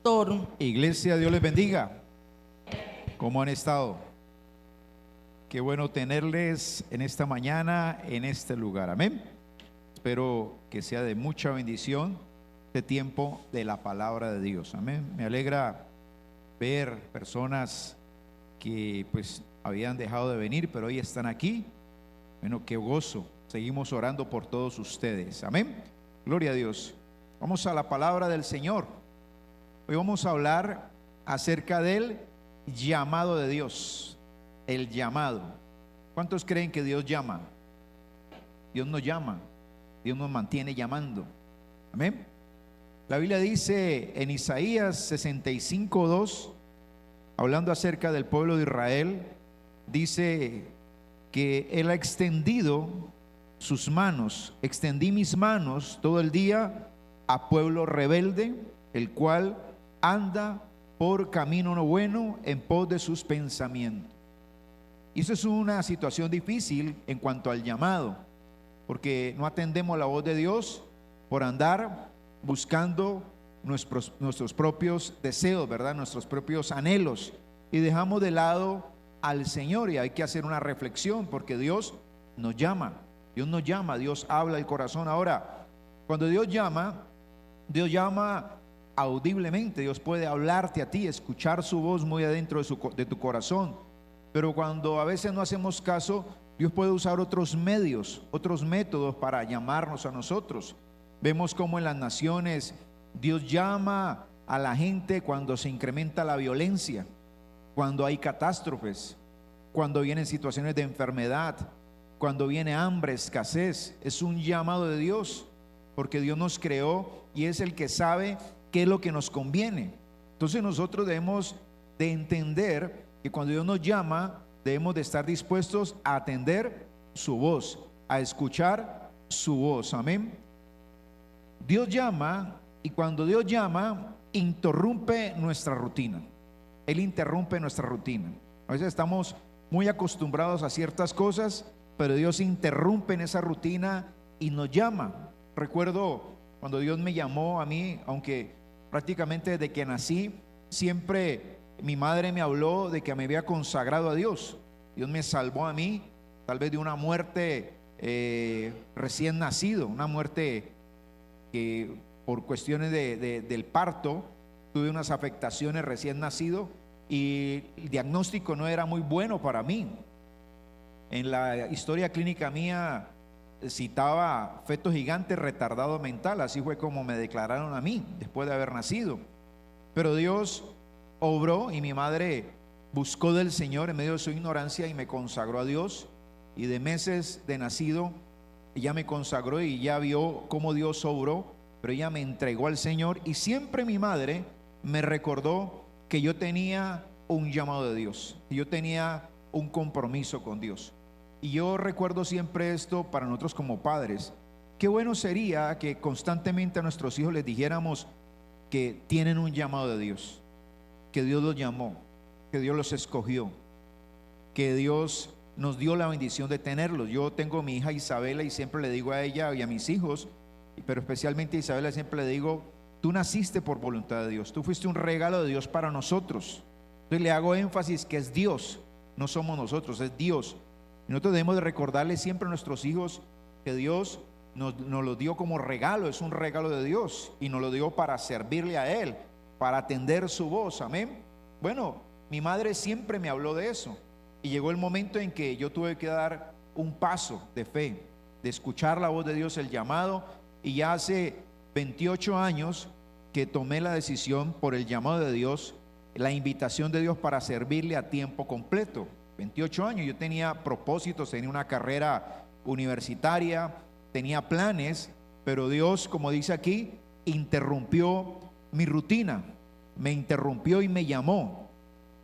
pastor. Iglesia, Dios les bendiga. ¿Cómo han estado? Qué bueno tenerles en esta mañana, en este lugar. Amén. Espero que sea de mucha bendición este tiempo de la palabra de Dios. Amén. Me alegra ver personas que pues habían dejado de venir, pero hoy están aquí. Bueno, qué gozo. Seguimos orando por todos ustedes. Amén. Gloria a Dios. Vamos a la palabra del Señor. Hoy vamos a hablar acerca del llamado de Dios. El llamado. ¿Cuántos creen que Dios llama? Dios nos llama. Dios nos mantiene llamando. Amén. La Biblia dice en Isaías 65:2, hablando acerca del pueblo de Israel, dice que Él ha extendido sus manos. Extendí mis manos todo el día a pueblo rebelde, el cual anda por camino no bueno en pos de sus pensamientos. Y eso es una situación difícil en cuanto al llamado, porque no atendemos la voz de Dios por andar buscando nuestros propios deseos, ¿verdad? Nuestros propios anhelos, y dejamos de lado al Señor. Y hay que hacer una reflexión, porque Dios nos llama, Dios habla al corazón. Ahora, cuando Dios llama audiblemente. Dios puede hablarte a ti, escuchar su voz muy adentro de tu corazón. Pero cuando a veces no hacemos caso, Dios puede usar otros medios, otros métodos para llamarnos a nosotros. Vemos cómo en las naciones Dios llama a la gente cuando se incrementa la violencia, cuando hay catástrofes, cuando vienen situaciones de enfermedad, cuando viene hambre, escasez. Es un llamado de Dios, porque Dios nos creó y es el que sabe qué es lo que nos conviene. Entonces nosotros debemos de entender que cuando Dios nos llama, debemos de estar dispuestos a atender su voz, a escuchar su voz. Amén. Dios llama, y cuando Dios llama, interrumpe nuestra rutina. Él interrumpe nuestra rutina. A veces estamos muy acostumbrados a ciertas cosas, pero Dios interrumpe en esa rutina y nos llama. Recuerdo cuando Dios me llamó a mí, aunque prácticamente desde que nací, siempre mi madre me habló de que me había consagrado a Dios. Dios me salvó a mí, tal vez de una muerte recién nacido, una muerte que por cuestiones del parto, tuve unas afectaciones recién nacido y el diagnóstico no era muy bueno para mí. En la historia clínica mía citaba feto gigante retardado mental, así fue como me declararon a mí después de haber nacido. Pero Dios obró y mi madre buscó del Señor en medio de su ignorancia y me consagró a Dios, y de meses de nacido ella me consagró y ya vio cómo Dios obró, pero ella me entregó al Señor. Y siempre mi madre me recordó que yo tenía un llamado de Dios, que yo tenía un compromiso con Dios. Y yo recuerdo siempre esto para nosotros como padres. Qué bueno sería que constantemente a nuestros hijos les dijéramos que tienen un llamado de Dios, que Dios los llamó, que Dios los escogió, que Dios nos dio la bendición de tenerlos. Yo tengo a mi hija Isabela y siempre le digo a ella y a mis hijos, pero especialmente a Isabela, siempre le digo: tú naciste por voluntad de Dios, tú fuiste un regalo de Dios para nosotros. Entonces le hago énfasis que es Dios, no somos nosotros, es Dios. Y nosotros debemos de recordarle siempre a nuestros hijos que Dios nos lo dio como regalo, es un regalo de Dios, y nos lo dio para servirle a Él, para atender su voz. Amén. Bueno, mi madre siempre me habló de eso, y llegó el momento en que yo tuve que dar un paso de fe, de escuchar la voz de Dios, el llamado, y ya hace 28 años que tomé la decisión por el llamado de Dios, la invitación de Dios para servirle a tiempo completo. 28 años, yo tenía propósitos, tenía una carrera universitaria, tenía planes, pero Dios, como dice aquí, interrumpió mi rutina, me interrumpió y me llamó.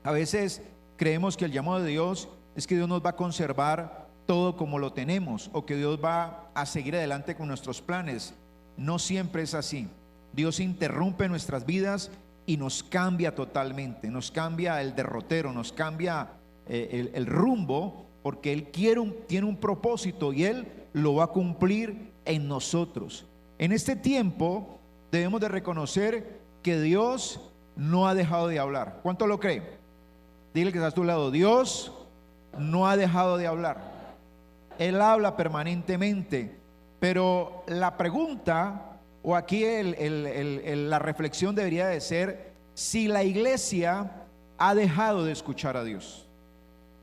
A veces creemos que el llamado de Dios es que Dios nos va a conservar todo como lo tenemos, o que Dios va a seguir adelante con nuestros planes. No siempre es así. Dios interrumpe nuestras vidas y nos cambia totalmente, nos cambia el derrotero, nos cambia el rumbo, porque Él tiene un propósito y Él lo va a cumplir en nosotros. En este tiempo debemos de reconocer que Dios no ha dejado de hablar. ¿Cuánto lo cree? Dile que está a tu lado: Dios no ha dejado de hablar. Él habla permanentemente. Pero la pregunta, o aquí la reflexión debería de ser si la iglesia ha dejado de escuchar a Dios.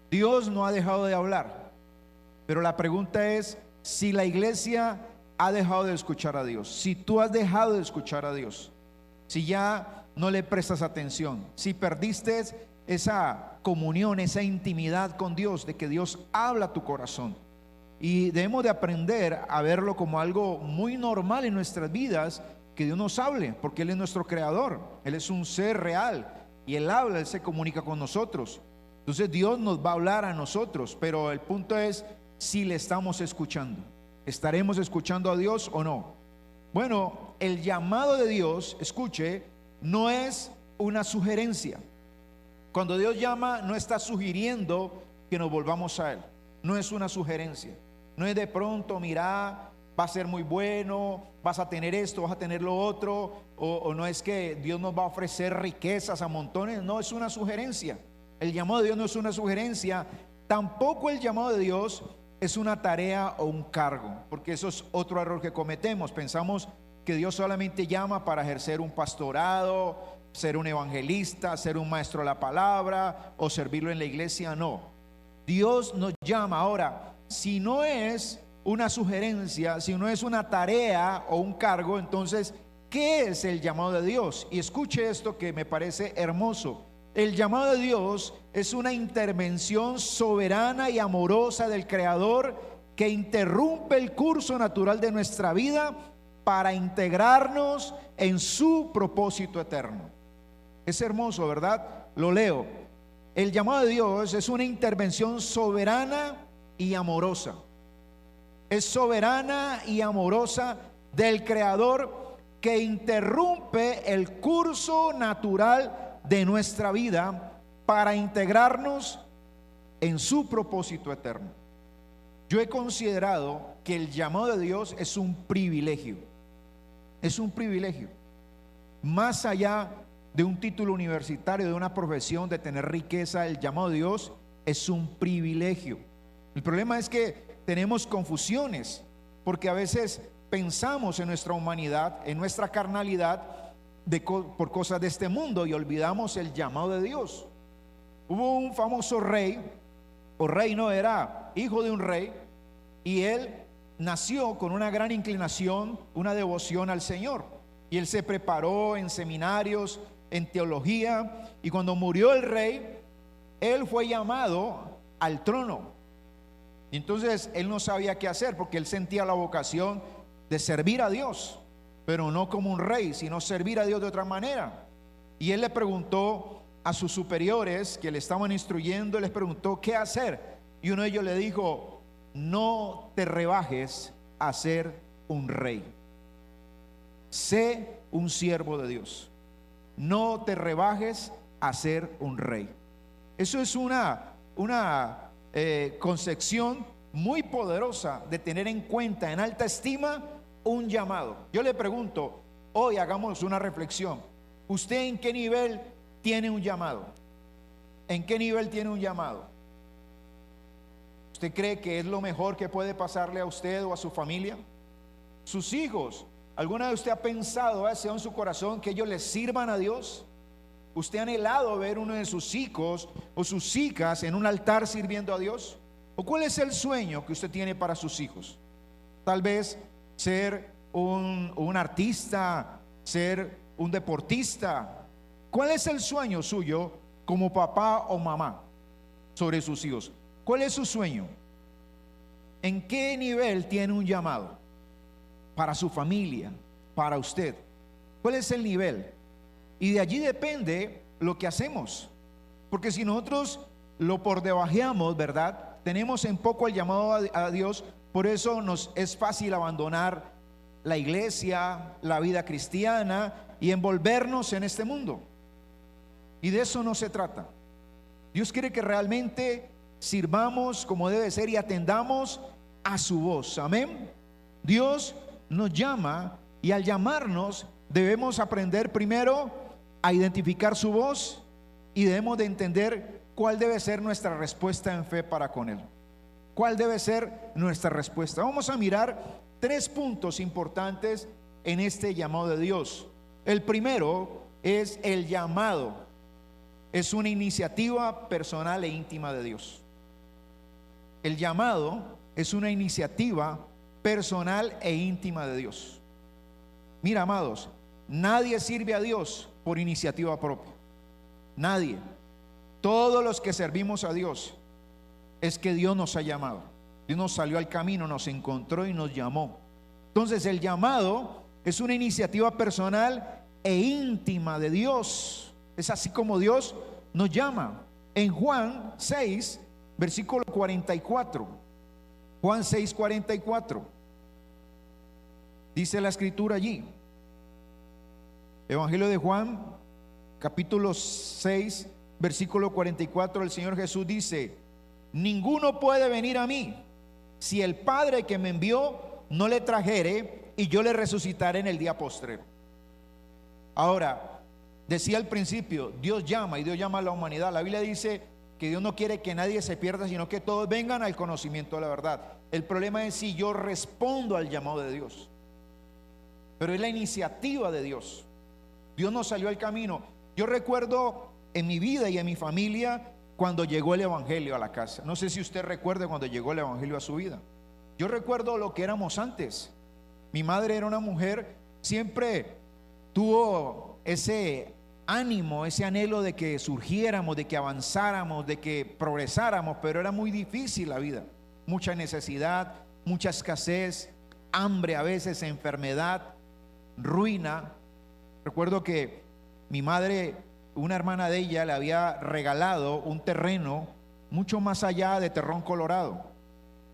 Dios no ha dejado de hablar, pero la pregunta es si la iglesia ha dejado de escuchar a Dios. Si tú has dejado de escuchar a Dios, si ya no le prestas atención, si perdiste esa comunión, esa intimidad con Dios, de que Dios habla a tu corazón. Y debemos de aprender a verlo como algo muy normal en nuestras vidas, que Dios nos hable, porque Él es nuestro creador, Él es un ser real y Él habla, Él se comunica con nosotros. Entonces Dios nos va a hablar a nosotros, pero el punto es si le estamos escuchando. ¿Estaremos escuchando a Dios o no? Bueno, el llamado de Dios, escuche, no es una sugerencia. Cuando Dios llama, no está sugiriendo que nos volvamos a Él. No es una sugerencia. No es de pronto, mira, va a ser muy bueno, vas a tener esto, vas a tener lo otro, o no es que Dios nos va a ofrecer riquezas a montones. No es una sugerencia. El llamado de Dios no es una sugerencia. Tampoco el llamado de Dios es una tarea o un cargo, porque eso es otro error que cometemos. Pensamos que Dios solamente llama para ejercer un pastorado, ser un evangelista, ser un maestro de la palabra o servirlo en la iglesia. No, Dios nos llama. Ahora, si no es una sugerencia, si no es una tarea o un cargo, entonces, ¿qué es el llamado de Dios? Y escuche esto que me parece hermoso. El llamado de Dios es una intervención soberana y amorosa del Creador que interrumpe el curso natural de nuestra vida para integrarnos en su propósito eterno. Es hermoso, ¿verdad? Lo leo. El llamado de Dios es una intervención soberana y amorosa. Es soberana y amorosa del Creador que interrumpe el curso natural de nuestra vida para integrarnos en su propósito eterno. Yo he considerado que el llamado de Dios es un privilegio. Es un privilegio. Más allá de un título universitario, de una profesión, de tener riqueza, el llamado de Dios es un privilegio. El problema es que tenemos confusiones, porque a veces pensamos en nuestra humanidad, en nuestra carnalidad, por cosas de este mundo, y olvidamos el llamado de Dios. Hubo un famoso rey, o rey no, era hijo de un rey, y él nació con una gran inclinación, una devoción al Señor, y él se preparó en seminarios, en teología, y cuando murió el rey, él fue llamado al trono. Y entonces él no sabía qué hacer, porque él sentía la vocación de servir a Dios, pero no como un rey, sino servir a Dios de otra manera. Y él le preguntó a sus superiores que le estaban instruyendo, les preguntó qué hacer, y uno de ellos le dijo: no te rebajes a ser un rey, sé un siervo de Dios. No te rebajes a ser un rey. Eso es una concepción muy poderosa de tener en cuenta, en alta estima, un llamado. Yo le pregunto, hoy hagamos una reflexión. ¿Usted en qué nivel tiene un llamado? ¿En qué nivel tiene un llamado? ¿Usted cree que es lo mejor que puede pasarle a usted o a su familia? Sus hijos. ¿Alguna vez usted ha pensado, deseo en su corazón, que ellos les sirvan a Dios? ¿Usted ha anhelado ver uno de sus hijos o sus hijas en un altar sirviendo a Dios? ¿O cuál es el sueño que usted tiene para sus hijos? Tal vez ser un artista, ser un deportista. ¿Cuál es el sueño suyo como papá o mamá sobre sus hijos? ¿Cuál es su sueño? ¿En qué nivel tiene un llamado para su familia, para usted? ¿Cuál es el nivel? Y de allí depende lo que hacemos, porque si nosotros lo por debajeamos, ¿verdad? Tenemos en poco el llamado a Dios. Por eso nos es fácil abandonar la iglesia, la vida cristiana y envolvernos en este mundo. Y de eso no se trata. Dios quiere que realmente sirvamos como debe ser y atendamos a su voz. Amén. Dios nos llama, y al llamarnos debemos aprender primero a identificar su voz y debemos de entender cuál debe ser nuestra respuesta en fe para con Él. ¿Cuál debe ser nuestra respuesta? Vamos a mirar 3 puntos importantes en este llamado de Dios. El primero es el llamado. Es una iniciativa personal e íntima de Dios. El llamado es una iniciativa personal e íntima de Dios. Mira, amados, nadie sirve a Dios por iniciativa propia. Nadie. Todos los que servimos a Dios es que Dios nos ha llamado. Dios nos salió al camino, nos encontró y nos llamó. Entonces el llamado es una iniciativa personal e íntima de Dios. Es así como Dios nos llama. En Juan 6, versículo 44. Juan 6, 44. Dice la escritura allí. Evangelio de Juan, capítulo 6, versículo 44. El Señor Jesús dice: ninguno puede venir a mí si el Padre que me envió no le trajere, y yo le resucitaré en el día postrero. Ahora, decía al principio, Dios llama, y Dios llama a la humanidad. La Biblia dice que Dios no quiere que nadie se pierda, sino que todos vengan al conocimiento de la verdad. El problema es si yo respondo al llamado de Dios. Pero es la iniciativa de Dios. Dios nos salió al camino. Yo recuerdo en mi vida y en mi familia cuando llegó el Evangelio a la casa. No sé si usted recuerda cuando llegó el Evangelio a su vida. Yo recuerdo lo que éramos antes. Mi madre era una mujer, siempre tuvo ese ánimo, ese anhelo de que surgiéramos, de que avanzáramos, de que progresáramos, pero era muy difícil la vida. Mucha necesidad, mucha escasez, hambre a veces, enfermedad, ruina. Recuerdo que mi madre, una hermana de ella, le había regalado un terreno mucho más allá de Terrón, Colorado,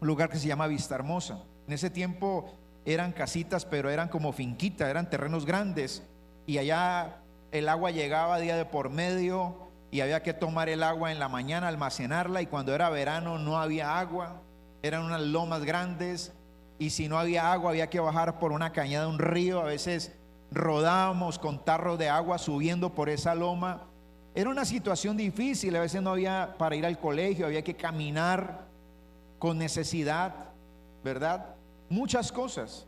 un lugar que se llama Vista Hermosa. En ese tiempo eran casitas, pero eran como finquitas, eran terrenos grandes, y allá el agua llegaba día de por medio y había que tomar el agua en la mañana, almacenarla, y cuando era verano no había agua, eran unas lomas grandes, y si no había agua había que bajar por una cañada de un río. A veces rodábamos con tarros de agua subiendo por esa loma. Era una situación difícil, a veces no había para ir al colegio, había que caminar con necesidad, ¿verdad? Muchas cosas.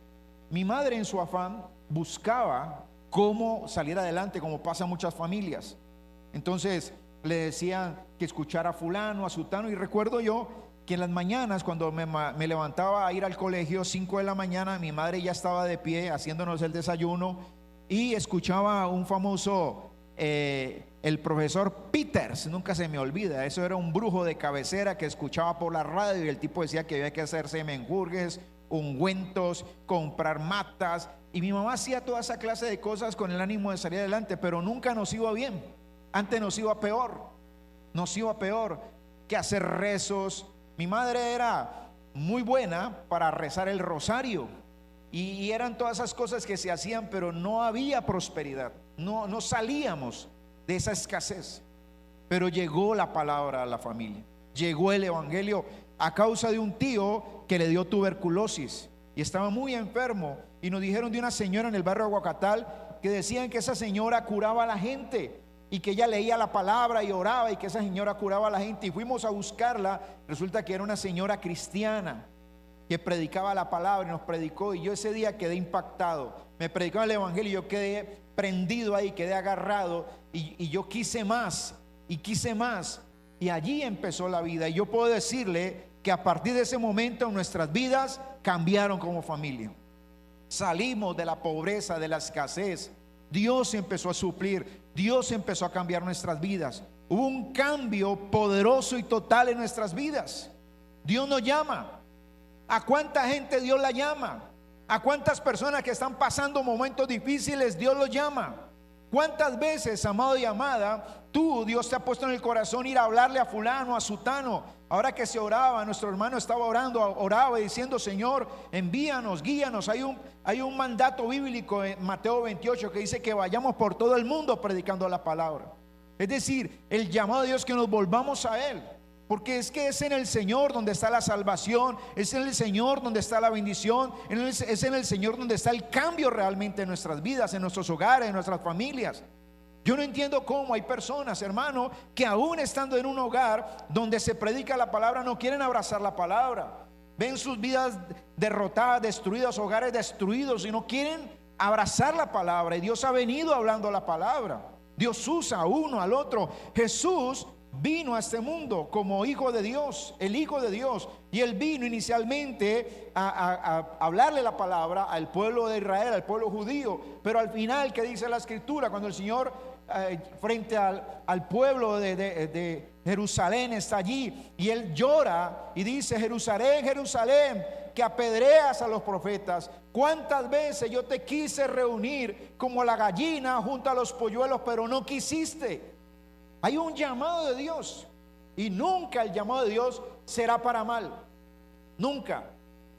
Mi madre en su afán buscaba cómo salir adelante, como pasa en muchas familias. Entonces le decían que escuchara a fulano, a sutano, y recuerdo yo que en las mañanas cuando me levantaba a ir al colegio, 5 de la mañana, mi madre ya estaba de pie haciéndonos el desayuno y escuchaba un famoso, el profesor Peters, nunca se me olvida, eso era un brujo de cabecera que escuchaba por la radio, y el tipo decía que había que hacerse menjurjes, ungüentos, comprar matas, y mi mamá hacía toda esa clase de cosas con el ánimo de salir adelante, pero nunca nos iba bien. Antes nos iba peor que hacer rezos. Mi madre era muy buena para rezar el rosario, y eran todas esas cosas que se hacían, pero no había prosperidad, no salíamos de esa escasez. Pero llegó la palabra a la familia, llegó el Evangelio a causa de un tío que le dio tuberculosis y estaba muy enfermo, y nos dijeron de una señora en el barrio de Aguacatal que decían que esa señora curaba a la gente, y que ella leía la palabra y oraba, y que esa señora curaba a la gente, y fuimos a buscarla. Resulta que era una señora cristiana que predicaba la palabra y nos predicó, y yo ese día quedé impactado. Me predicaba el Evangelio y yo quedé prendido ahí, quedé agarrado, y yo quise más y quise más, y allí empezó la vida. Y yo puedo decirle que a partir de ese momento nuestras vidas cambiaron como familia. Salimos de la pobreza, de la escasez. Dios empezó a suplir, Dios empezó a cambiar nuestras vidas. Hubo un cambio poderoso y total en nuestras vidas. Dios nos llama. ¿A cuánta gente Dios la llama? ¿A cuántas personas que están pasando momentos difíciles Dios los llama? ¿Cuántas veces, amado y amada, Dios te ha puesto en el corazón ir a hablarle a fulano, a sutano? Ahora que se oraba, nuestro hermano estaba oraba y diciendo: Señor, envíanos, guíanos. Hay un mandato bíblico en Mateo 28 que dice que vayamos por todo el mundo predicando la palabra. Es decir, el llamado de Dios, que nos volvamos a Él, porque es que es en el Señor donde está la salvación, es en el Señor donde está la bendición, es en el Señor donde está el cambio realmente en nuestras vidas, en nuestros hogares, en nuestras familias. Yo no entiendo cómo hay personas, hermano, que aún estando en un hogar donde se predica la palabra, no quieren abrazar la palabra. Ven sus vidas derrotadas, destruidas, hogares destruidos, y no quieren abrazar la palabra. Y Dios ha venido hablando la palabra. Dios usa a uno, al otro. Jesús vino a este mundo como hijo de Dios, el hijo de Dios, y él vino inicialmente a hablarle la palabra al pueblo de Israel, al pueblo judío. Pero al final, ¿qué dice la escritura? Cuando el Señor frente al pueblo de Jerusalén está allí, y él llora y dice: Jerusalén, Jerusalén, que apedreas a los profetas, cuántas veces yo te quise reunir como la gallina junto a los polluelos, pero no quisiste. Hay un llamado de Dios, y nunca el llamado de Dios será para mal. Nunca.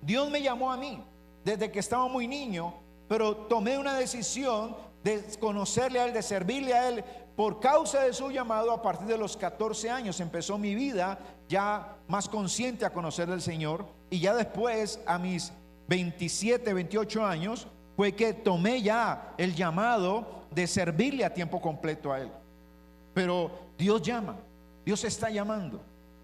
Dios me llamó a mí desde que estaba muy niño, pero tomé una decisión de conocerle a Él, de servirle a Él. Por causa de su llamado, a partir de los 14 años empezó mi vida ya más consciente a conocer del Señor. Y ya después, a mis 27, 28 años, fue que tomé ya el llamado de servirle a tiempo completo a Él. Pero Dios llama, Dios está llamando.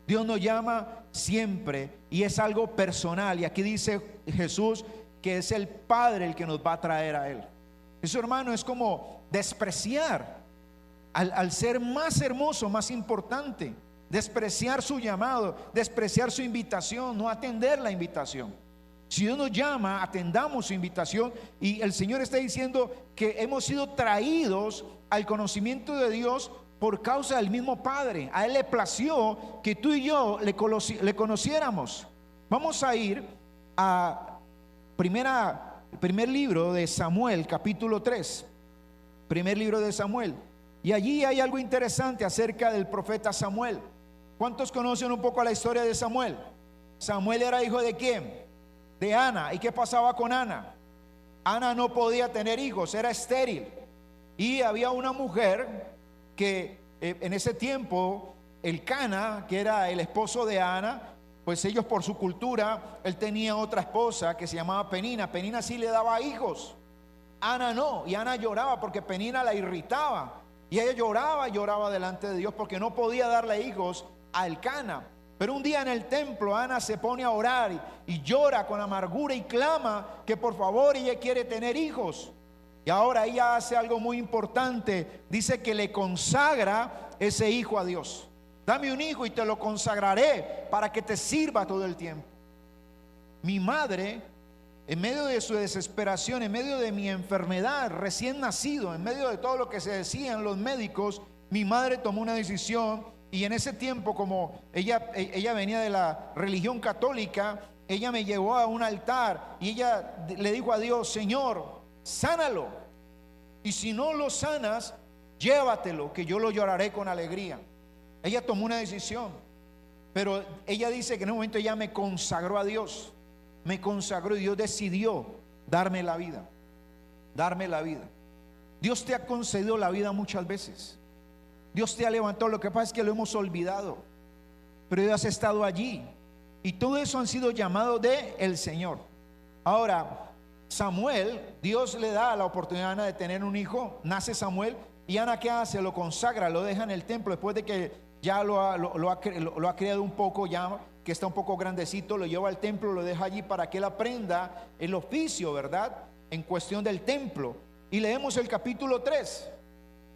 Dios nos llama siempre, y es algo personal. Y aquí dice Jesús que es el Padre el que nos va a traer a Él. Eso, hermano, es como despreciar al ser más hermoso, más importante. Despreciar su llamado, despreciar su invitación, no atender la invitación. Si Dios nos llama, atendamos su invitación. Y el Señor está diciendo que hemos sido traídos al conocimiento de Dios por causa del mismo Padre. A Él le plació que tú y yo le conociéramos. Vamos a ir a primer libro de Samuel, capítulo 3. Primer libro de Samuel. Y allí hay algo interesante acerca del profeta Samuel. ¿Cuántos conocen un poco la historia de Samuel? Samuel era hijo ¿de quién? De Ana. ¿Y qué pasaba con Ana? Ana no podía tener hijos, era estéril. Y había una mujer que en ese tiempo, Elcana, que era el esposo de Ana, pues ellos por su cultura, él tenía otra esposa que se llamaba Penina. Penina sí le daba hijos, Ana no. Y Ana lloraba porque Penina la irritaba. Y ella lloraba delante de Dios porque no podía darle hijos a Elcana. Pero un día en el templo, Ana se pone a orar y llora con amargura y clama que por favor ella quiere tener hijos. Y ahora ella hace algo muy importante. Dice que le consagra ese hijo a Dios. Dame un hijo y te lo consagraré para que te sirva todo el tiempo. Mi madre, en medio de su desesperación, en medio de mi enfermedad, recién nacido, en medio de todo lo que se decían los médicos, mi madre tomó una decisión. Y en ese tiempo, como ella venía de la religión católica, ella me llevó a un altar y ella le dijo a Dios: Señor, sánalo, y si no lo sanas, llévatelo, que yo lo lloraré con alegría. Ella tomó una decisión, pero ella dice que en un momento ella me consagró a Dios, me consagró, y Dios decidió darme la vida, darme la vida. Dios te ha concedido la vida muchas veces. Dios te ha levantado. Lo que pasa es que lo hemos olvidado, pero Dios ha estado allí, y todo eso han sido llamados de el Señor. Ahora, Samuel, Dios le da la oportunidad a Ana de tener un hijo. Nace Samuel, y Ana, ¿qué hace? Lo consagra, lo deja en el templo. Después de que ya lo ha criado un poco, ya que está un poco grandecito, lo lleva al templo, lo deja allí para que él aprenda el oficio, ¿verdad?, en cuestión del templo. Y leemos el capítulo 3.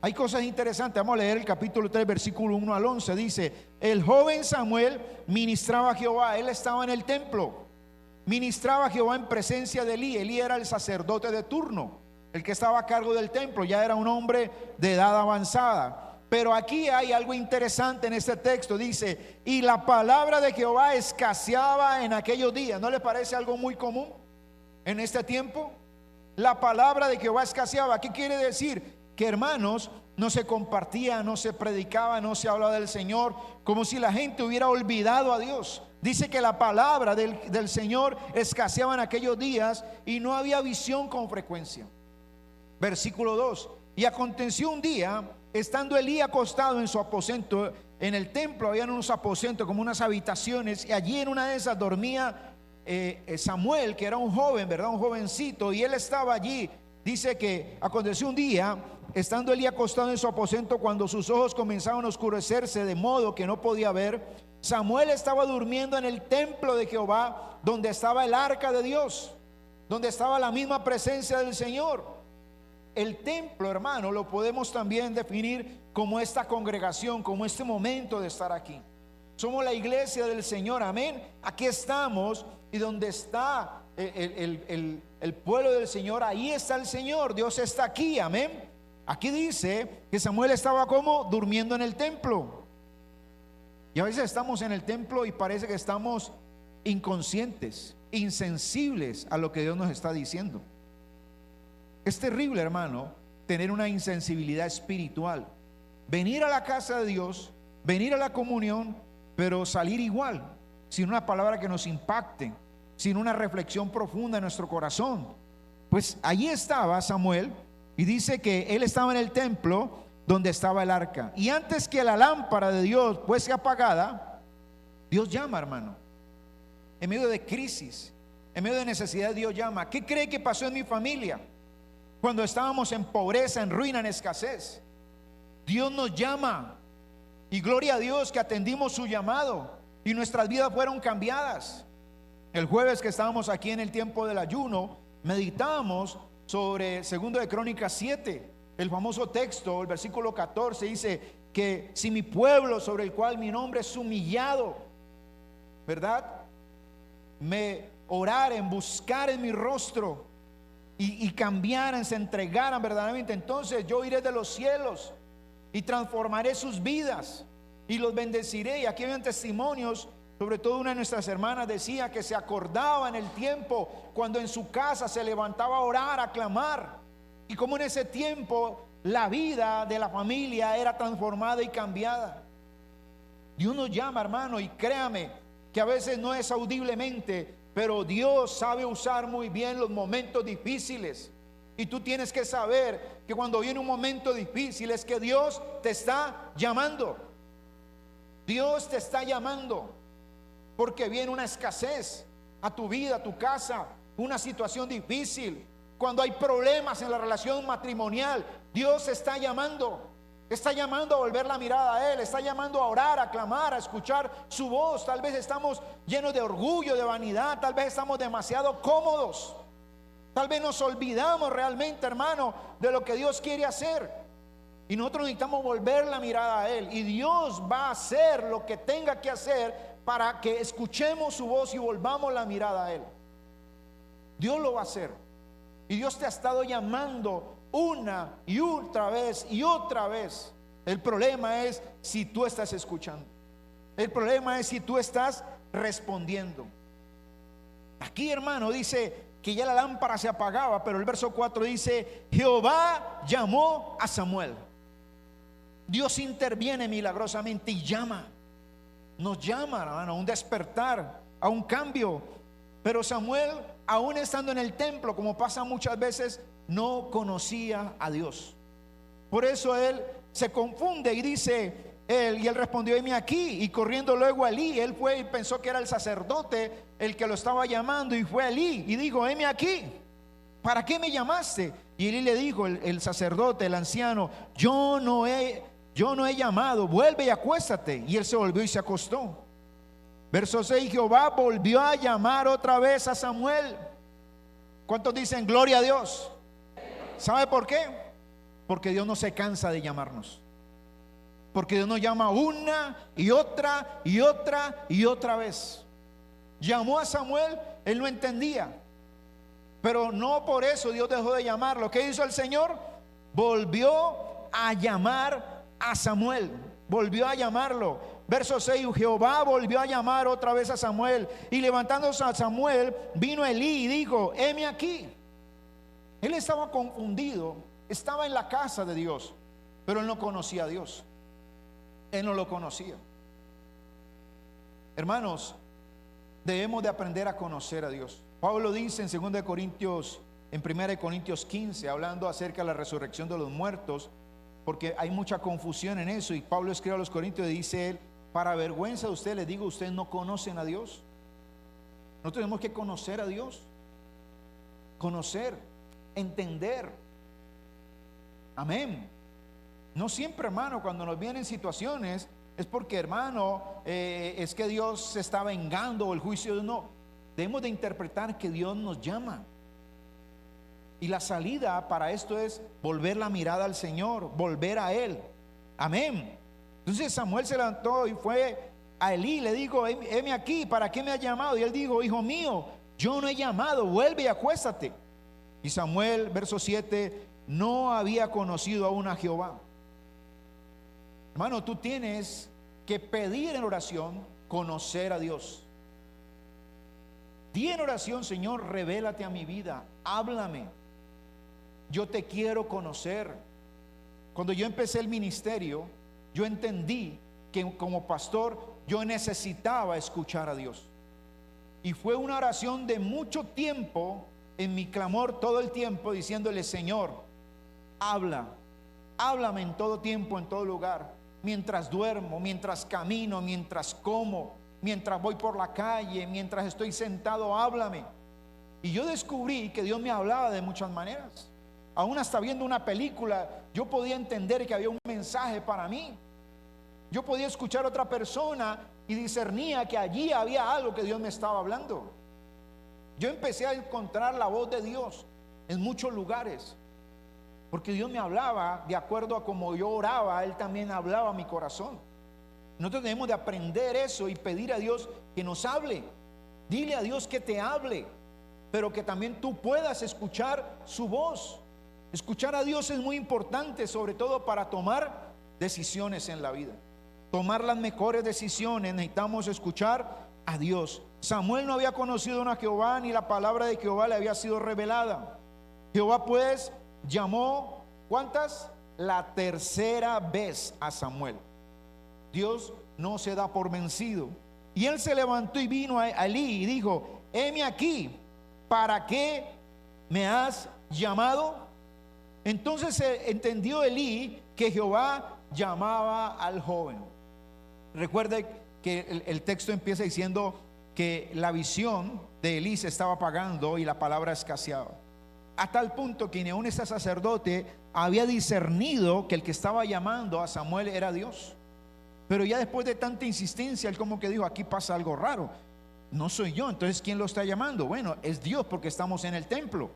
Hay cosas interesantes. Vamos a leer el capítulo 3, versículo 1 al 11. Dice: el joven Samuel ministraba a Jehová. Él estaba en el templo. Ministraba a Jehová en presencia de Elí. Elí era el sacerdote de turno, el que estaba a cargo del templo. Ya era un hombre de edad avanzada. Pero aquí hay algo interesante en este texto. Dice: y la palabra de Jehová escaseaba en aquellos días. ¿No le parece algo muy común en este tiempo? La palabra de Jehová escaseaba. ¿Qué quiere decir? Que, hermanos, no se compartía, no se predicaba, no se hablaba del Señor, como si la gente hubiera olvidado a Dios. Dice que la palabra del Señor escaseaba en aquellos días, y no había visión con frecuencia. Versículo 2: y aconteció un día, estando Elí acostado en su aposento, en el templo habían unos aposentos como unas habitaciones, y allí en una de esas dormía Samuel, que era un joven, ¿verdad?, un jovencito, y él estaba allí. Dice que aconteció un día, estando Elí acostado en su aposento, cuando sus ojos comenzaron a oscurecerse de modo que no podía ver, Samuel estaba durmiendo en el templo de Jehová, donde estaba el arca de Dios, donde estaba la misma presencia del Señor. El templo, hermano, lo podemos también definir como esta congregación, como este momento de estar aquí. Somos la iglesia del Señor, amén. Aquí estamos, y donde está el pueblo del Señor, ahí está el Señor. Dios está aquí, amén. Aquí dice que Samuel estaba como durmiendo en el templo. Y a veces estamos en el templo y parece que estamos inconscientes, insensibles a lo que Dios nos está diciendo. Es terrible, hermano, tener una insensibilidad espiritual. Venir a la casa de Dios, venir a la comunión, pero salir igual, sin una palabra que nos impacte, sin una reflexión profunda en nuestro corazón. Pues allí estaba Samuel, y dice que él estaba en el templo donde estaba el arca. Y antes que la lámpara de Dios fuese apagada, Dios llama, hermano. En medio de crisis, en medio de necesidad, Dios llama. ¿Qué cree que pasó en mi familia? Cuando estábamos en pobreza, en ruina, en escasez, Dios nos llama. Y gloria a Dios que atendimos su llamado y nuestras vidas fueron cambiadas. El jueves que estábamos aquí en el tiempo del ayuno, meditamos sobre 2 de Crónicas 7, el famoso texto, el versículo 14 dice que si mi pueblo, sobre el cual mi nombre es humillado, ¿verdad?, me oraren, buscaren mi rostro y cambiaran, se entregaran verdaderamente, entonces yo iré de los cielos y transformaré sus vidas y los bendeciré. Y aquí habían testimonios, sobre todo una de nuestras hermanas decía que se acordaba en el tiempo cuando en su casa se levantaba a orar, a clamar, y como en ese tiempo la vida de la familia era transformada y cambiada. Dios nos llama, hermano, y créame que a veces no es audiblemente, pero Dios sabe usar muy bien los momentos difíciles. Y tú tienes que saber que cuando viene un momento difícil es que Dios te está llamando. Dios te está llamando porque viene una escasez a tu vida, a tu casa, una situación difícil. Cuando hay problemas en la relación matrimonial, Dios está llamando. Está llamando a volver la mirada a Él, está llamando a orar, a clamar, a escuchar su voz. Tal vez estamos llenos de orgullo, de vanidad, tal vez estamos demasiado cómodos. Tal vez nos olvidamos realmente, hermano, de lo que Dios quiere hacer. Y nosotros necesitamos volver la mirada a Él. Y Dios va a hacer lo que tenga que hacer para que escuchemos su voz y volvamos la mirada a Él. Dios lo va a hacer. Y Dios te ha estado llamando una y otra vez y otra vez. El problema es si tú estás escuchando. El problema es si tú estás respondiendo. Aquí, hermano, dice que ya la lámpara se apagaba, pero el verso 4 dice: Jehová llamó a Samuel. Dios interviene milagrosamente y llama. Nos llama, hermano, a un despertar, a un cambio. Pero Samuel, aún estando en el templo, como pasa muchas veces, no conocía a Dios. Por eso él se confunde y dice y él respondió: heme aquí. Y corriendo luego a Elí, él fue y pensó que era el sacerdote el que lo estaba llamando, y fue a Elí y dijo: heme aquí, ¿para qué me llamaste? Y Elí le dijo, el sacerdote, el anciano: yo no he llamado, vuelve y acuéstate. Y él se volvió y se acostó. Verso 6: Jehová volvió a llamar otra vez a Samuel. ¿Cuántos dicen gloria a Dios? ¿Sabe por qué? Porque Dios no se cansa de llamarnos. Porque Dios nos llama una y otra y otra y otra vez. Llamó a Samuel, él no entendía, pero no por eso Dios dejó de llamarlo. ¿Qué hizo el Señor? Volvió a llamar a Samuel. Volvió a llamarlo. Verso 6: Jehová volvió a llamar otra vez a Samuel. Y levantándose a Samuel, vino Elí y dijo: heme aquí. Él estaba confundido. Estaba en la casa de Dios, pero él no conocía a Dios. Él no lo conocía. Hermanos, debemos de aprender a conocer a Dios. Pablo dice en 1 Corintios 15, hablando acerca de la resurrección de los muertos, porque hay mucha confusión en eso, y Pablo escribe a los Corintios y dice él: para vergüenza de ustedes les digo, ustedes no conocen a Dios. Nosotros tenemos que conocer a Dios, conocer, entender. Amén. No siempre, hermano, cuando nos vienen situaciones es porque, hermano, es que Dios se está vengando o el juicio de no. Debemos de interpretar que Dios nos llama. Y la salida para esto es volver la mirada al Señor, volver a Él. Amén. Entonces Samuel se levantó y fue a Elí, le dijo: heme aquí, ¿para qué me has llamado? Y él dijo: hijo mío, yo no he llamado, vuelve y acuéstate. Y Samuel, verso 7, no había conocido aún a Jehová. Hermano, tú tienes que pedir en oración conocer a Dios. Di en oración: Señor, revélate a mi vida, háblame, yo te quiero conocer. Cuando yo empecé el ministerio, yo entendí que como pastor yo necesitaba escuchar a Dios. Y fue una oración de mucho tiempo, en mi clamor todo el tiempo, diciéndole: Señor, háblame en todo tiempo, en todo lugar. Mientras duermo, mientras camino, mientras como, mientras voy por la calle, mientras estoy sentado, háblame. Y yo descubrí que Dios me hablaba de muchas maneras. Aún hasta viendo una película, yo podía entender que había un mensaje para mí. Yo podía escuchar a otra persona y discernía que allí había algo que Dios me estaba hablando. Yo empecé a encontrar la voz de Dios en muchos lugares, porque Dios me hablaba de acuerdo a como yo oraba. Él también hablaba a mi corazón. Nosotros debemos de aprender eso y pedir a Dios que nos hable. Dile a Dios que te hable, pero que también tú puedas escuchar su voz. Escuchar a Dios es muy importante, sobre todo para tomar decisiones en la vida. Tomar las mejores decisiones necesitamos escuchar a Dios. Samuel no había conocido a Jehová, ni la palabra de Jehová le había sido revelada. Jehová pues llamó, ¿cuántas? La tercera vez a Samuel. Dios no se da por vencido. Y él se levantó y vino a Elí y dijo: heme aquí, ¿para qué me has llamado? Entonces entendió Elí que Jehová llamaba al joven. Recuerde que el texto empieza diciendo que la visión de Elí se estaba apagando y la palabra escaseaba, a tal punto que ni aún ese sacerdote había discernido que el que estaba llamando a Samuel era Dios. Pero ya después de tanta insistencia, él como que dijo: aquí pasa algo raro, no soy yo, entonces ¿quién lo está llamando? Bueno, es Dios, porque estamos en el templo.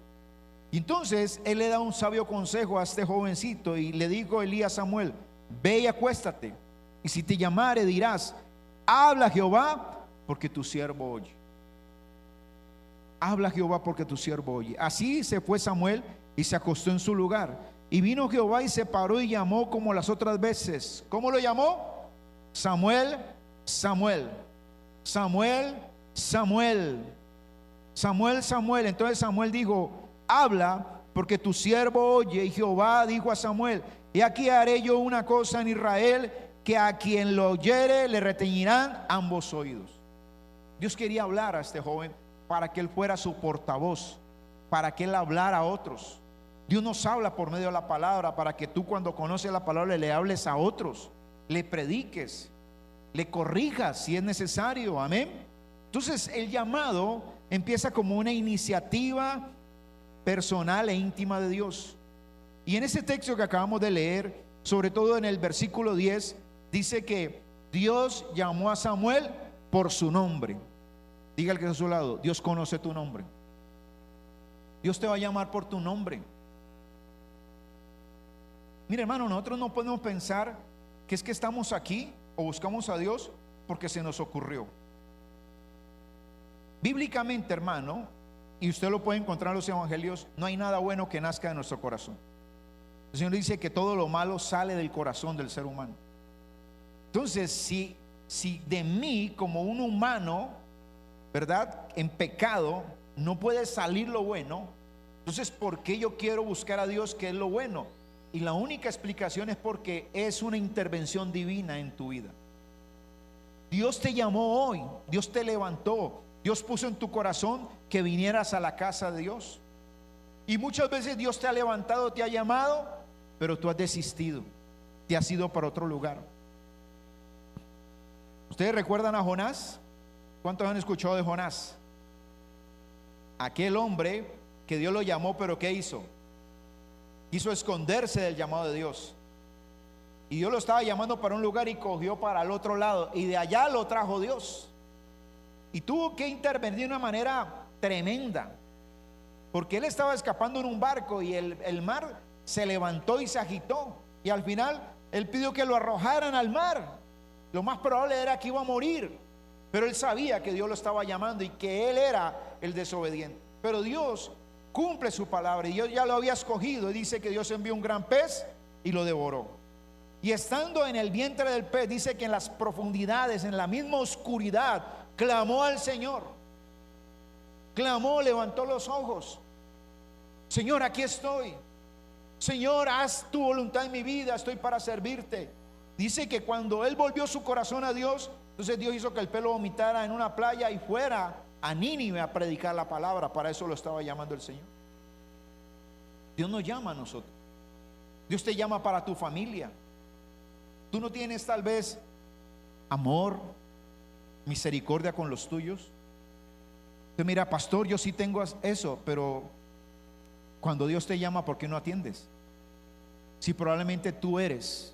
Y entonces él le da un sabio consejo a este jovencito y le dijo Elí a Samuel: ve y acuéstate, y si te llamare dirás: habla Jehová, porque tu siervo oye. Habla Jehová, porque tu siervo oye. Así se fue Samuel y se acostó en su lugar. Y vino Jehová y se paró y llamó como las otras veces. ¿Cómo lo llamó? Samuel, Samuel, Samuel, Samuel, Samuel, Samuel. Entonces Samuel dijo: habla, porque tu siervo oye. Y Jehová dijo a Samuel: y aquí haré yo una cosa en Israel, que a quien lo oyere le retiñirán ambos oídos. Dios quería hablar a este joven para que él fuera su portavoz, para que él hablara a otros. Dios nos habla por medio de la palabra, para que tú, cuando conoces la palabra, le hables a otros, le prediques, le corrijas si es necesario. Amén. Entonces el llamado empieza como una iniciativa personal e íntima de Dios. Y en ese texto que acabamos de leer, sobre todo en el versículo 10, dice que Dios llamó a Samuel por su nombre. Diga al que está a su lado: Dios conoce tu nombre. Dios te va a llamar por tu nombre. Mire, hermano, nosotros no podemos pensar que es que estamos aquí o buscamos a Dios porque se nos ocurrió. Bíblicamente, hermano, y usted lo puede encontrar en los evangelios, no hay nada bueno que nazca de nuestro corazón. El Señor dice que todo lo malo sale del corazón del ser humano. Entonces, si de mí, como un humano, ¿verdad?, en pecado, no puede salir lo bueno, entonces ¿por qué yo quiero buscar a Dios, que es lo bueno? Y la única explicación es porque es una intervención divina en tu vida. Dios te llamó hoy, Dios te levantó, Dios puso en tu corazón que vinieras a la casa de Dios. Y muchas veces Dios te ha levantado, te ha llamado, pero tú has desistido, te has ido para otro lugar. ¿Ustedes recuerdan a Jonás? ¿Cuántos han escuchado de Jonás? Aquel hombre que Dios lo llamó, pero ¿qué hizo? quiso esconderse del llamado de Dios. Y Dios lo estaba llamando para un lugar y cogió para el otro lado. Y de allá lo trajo Dios. Y tuvo que intervenir de una manera tremenda. Porque él estaba escapando en un barco y el mar se levantó y se agitó. Y al final él pidió que lo arrojaran al mar. Lo más probable era que iba a morir. Pero él sabía que Dios lo estaba llamando y que él era el desobediente. Pero Dios cumple su palabra y Dios ya lo había escogido. Y dice que Dios envió un gran pez y lo devoró. Y estando en el vientre del pez, dice que en las profundidades, en la misma oscuridad, clamó al Señor. Clamó, levantó los ojos. Señor, aquí estoy. Señor, haz tu voluntad en mi vida, estoy para servirte. Dice que cuando él volvió su corazón a Dios, entonces Dios hizo que el pez lo vomitara en una playa y fuera a Nínive a predicar la palabra. Para eso lo estaba llamando el Señor. Dios nos llama a nosotros. Dios te llama para tu familia. Tú no tienes tal vez amor, misericordia con los tuyos. Tú mira, pastor, yo sí tengo eso, pero cuando Dios te llama, ¿por qué no atiendes? Si probablemente tú eres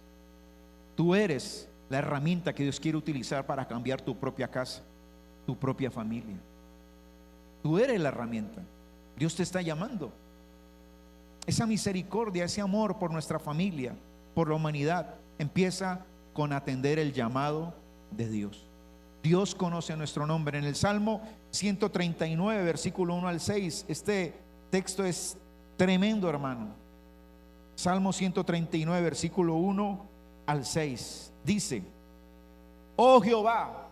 la herramienta que Dios quiere utilizar para cambiar tu propia casa, tu propia familia. Tú eres la herramienta. Dios te está llamando. Esa misericordia, ese amor por nuestra familia, por la humanidad, empieza con atender el llamado de Dios. Dios conoce nuestro nombre. En el Salmo 139, versículo 1 al 6, este texto es tremendo, hermano. Salmo 139, versículo 1 al 6, dice: oh Jehová,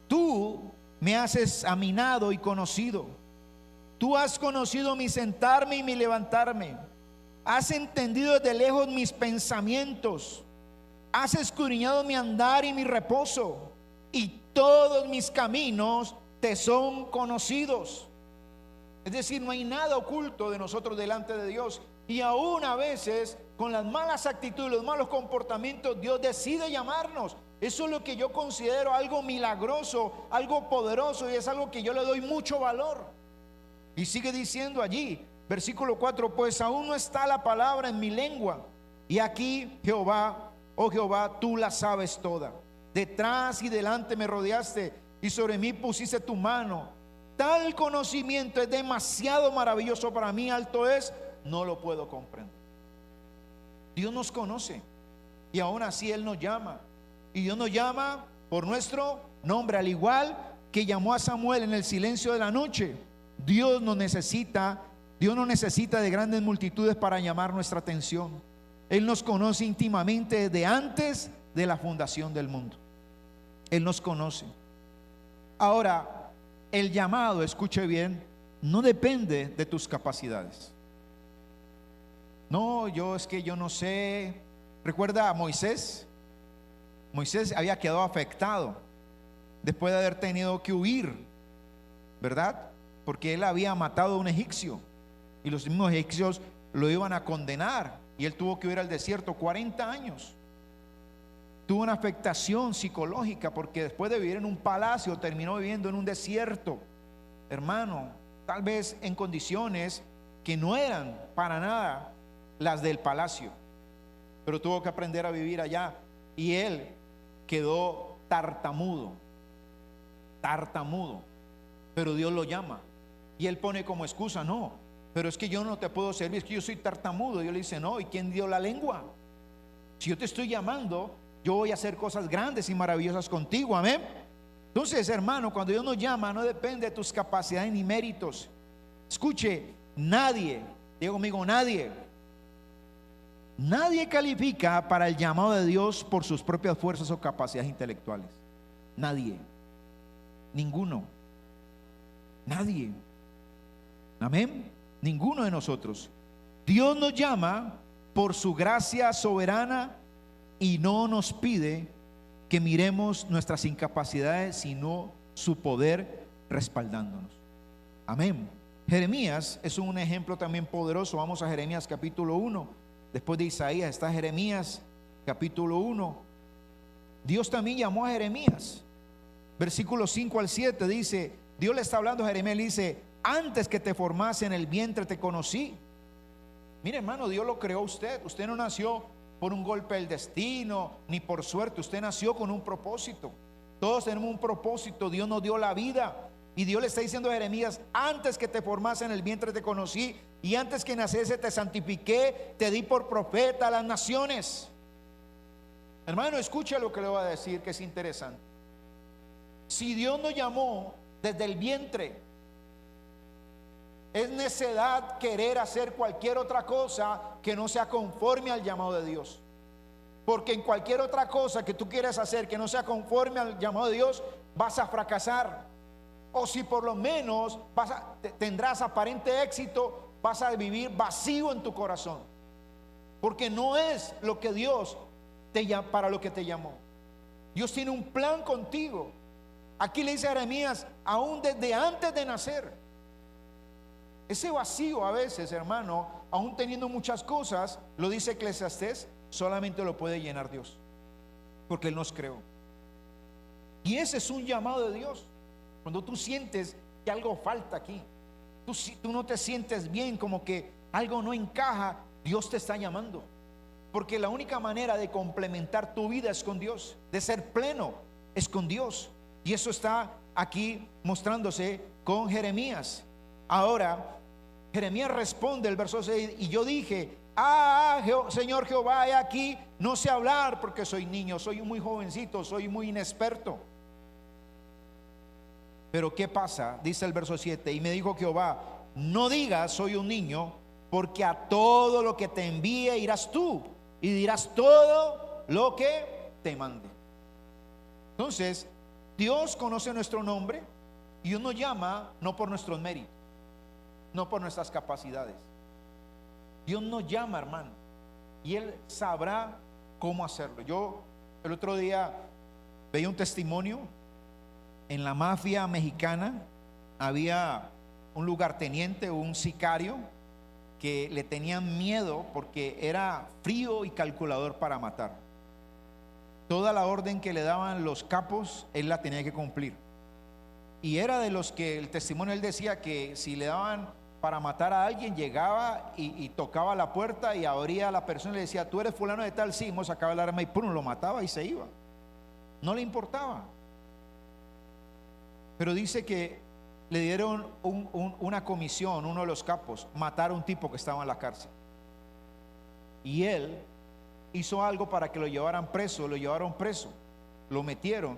tú me has examinado y conocido. Tú has conocido mi sentarme y mi levantarme. Has entendido desde lejos mis pensamientos. Has escudriñado mi andar y mi reposo. Y todos mis caminos te son conocidos. Es decir, no hay nada oculto de nosotros delante de Dios. Y aún a veces, con las malas actitudes, los malos comportamientos, Dios decide llamarnos. Eso es lo que yo considero algo milagroso, algo poderoso, y es algo que yo le doy mucho valor. Y sigue diciendo allí, versículo 4: pues aún no está la palabra en mi lengua. Y aquí, Jehová, oh Jehová, tú la sabes toda. Detrás y delante me rodeaste y sobre mí pusiste tu mano. Tal conocimiento es demasiado maravilloso para mí, alto es, no lo puedo comprender. Dios nos conoce y aún así Él nos llama. Y Dios nos llama por nuestro nombre, al igual que llamó a Samuel en el silencio de la noche. Dios no necesita de grandes multitudes para llamar nuestra atención. Él nos conoce íntimamente desde antes de la fundación del mundo. Él nos conoce. Ahora, el llamado, escuche bien, no depende de tus capacidades. No, es que yo no sé. ¿Recuerda a Moisés? Moisés había quedado afectado después de haber tenido que huir, ¿verdad? Porque él había matado a un egipcio y los mismos egipcios lo iban a condenar y él tuvo que huir al desierto 40 años. Tuvo una afectación psicológica porque después de vivir en un palacio terminó viviendo en un desierto, hermano, tal vez en condiciones que no eran para nada las del palacio, pero tuvo que aprender a vivir allá y él quedó tartamudo, pero Dios lo llama y él pone como excusa: no, pero es que yo no te puedo servir, es que yo soy tartamudo. Dios le dice: no, ¿y quién dio la lengua? Si yo te estoy llamando, yo voy a hacer cosas grandes y maravillosas contigo, amén. Entonces, hermano, cuando Dios nos llama, no depende de tus capacidades ni méritos. Escuche, nadie, diga conmigo, nadie califica para el llamado de Dios por sus propias fuerzas o capacidades intelectuales. Nadie, ninguno, nadie, amén, ninguno de nosotros. Dios nos llama por su gracia soberana y no nos pide que miremos nuestras incapacidades, sino su poder respaldándonos. Amén. Jeremías es un ejemplo también poderoso. Vamos a Jeremías capítulo 1. Después de Isaías está Jeremías capítulo 1. Dios también llamó a Jeremías. Versículos 5 al 7 dice, Dios le está hablando a Jeremías, le dice: antes que te formase en el vientre te conocí, Mire, hermano, Dios lo creó a usted. Usted no nació por un golpe del destino, ni por suerte. Usted nació con un propósito. Todos tenemos un propósito. Dios nos dio la vida. Y Dios le está diciendo a Jeremías: antes que te formase en el vientre te conocí, y antes que naciese te santifiqué, te di por profeta a las naciones. Hermano, escucha lo que le voy a decir, que es interesante. Si Dios nos llamó desde el vientre, es necedad querer hacer cualquier otra cosa que no sea conforme al llamado de Dios. Porque en cualquier otra cosa que tú quieras hacer que no sea conforme al llamado de Dios, vas a fracasar. O si por lo menos tendrás aparente éxito, vas a vivir vacío en tu corazón. Porque no es lo que Dios para lo que te llamó. Dios tiene un plan contigo. Aquí le dice a Jeremías: aún desde antes de nacer. Ese vacío a veces, hermano, aún teniendo muchas cosas, lo dice Eclesiastés, solamente lo puede llenar Dios, porque Él nos creó. Y ese es un llamado de Dios. Cuando tú sientes que algo falta aquí, tú no te sientes bien, como que algo no encaja, Dios te está llamando. Porque la única manera de complementar tu vida es con Dios, de ser pleno es con Dios. Y eso está aquí mostrándose con Jeremías. Ahora Jeremías responde, el verso 6: y yo dije: Señor Jehová, he aquí, no sé hablar porque soy niño, soy muy jovencito, soy muy inexperto. Pero ¿qué pasa? Dice el verso 7: y me dijo Jehová: no digas soy un niño, porque a todo lo que te envíe irás tú, y dirás todo lo que te mande. Entonces, Dios conoce nuestro nombre, y Dios nos llama no por nuestros méritos, no por nuestras capacidades. Dios nos llama, hermano, y Él sabrá cómo hacerlo. Yo el otro día veía un testimonio. En la mafia mexicana había un lugarteniente, un sicario, que le tenían miedo porque era frío y calculador para matar. Toda la orden que le daban los capos, él la tenía que cumplir. Y era de los que el testimonio, él decía que si le daban para matar a alguien, llegaba y tocaba la puerta y abría a la persona y le decía: tú eres fulano de tal, sí, sacaba el arma y pum, lo mataba y se iba. No le importaba. Pero dice que le dieron una comisión, uno de los capos, matar a un tipo que estaba en la cárcel. Y él hizo algo para que lo llevaran preso. Lo llevaron preso, lo metieron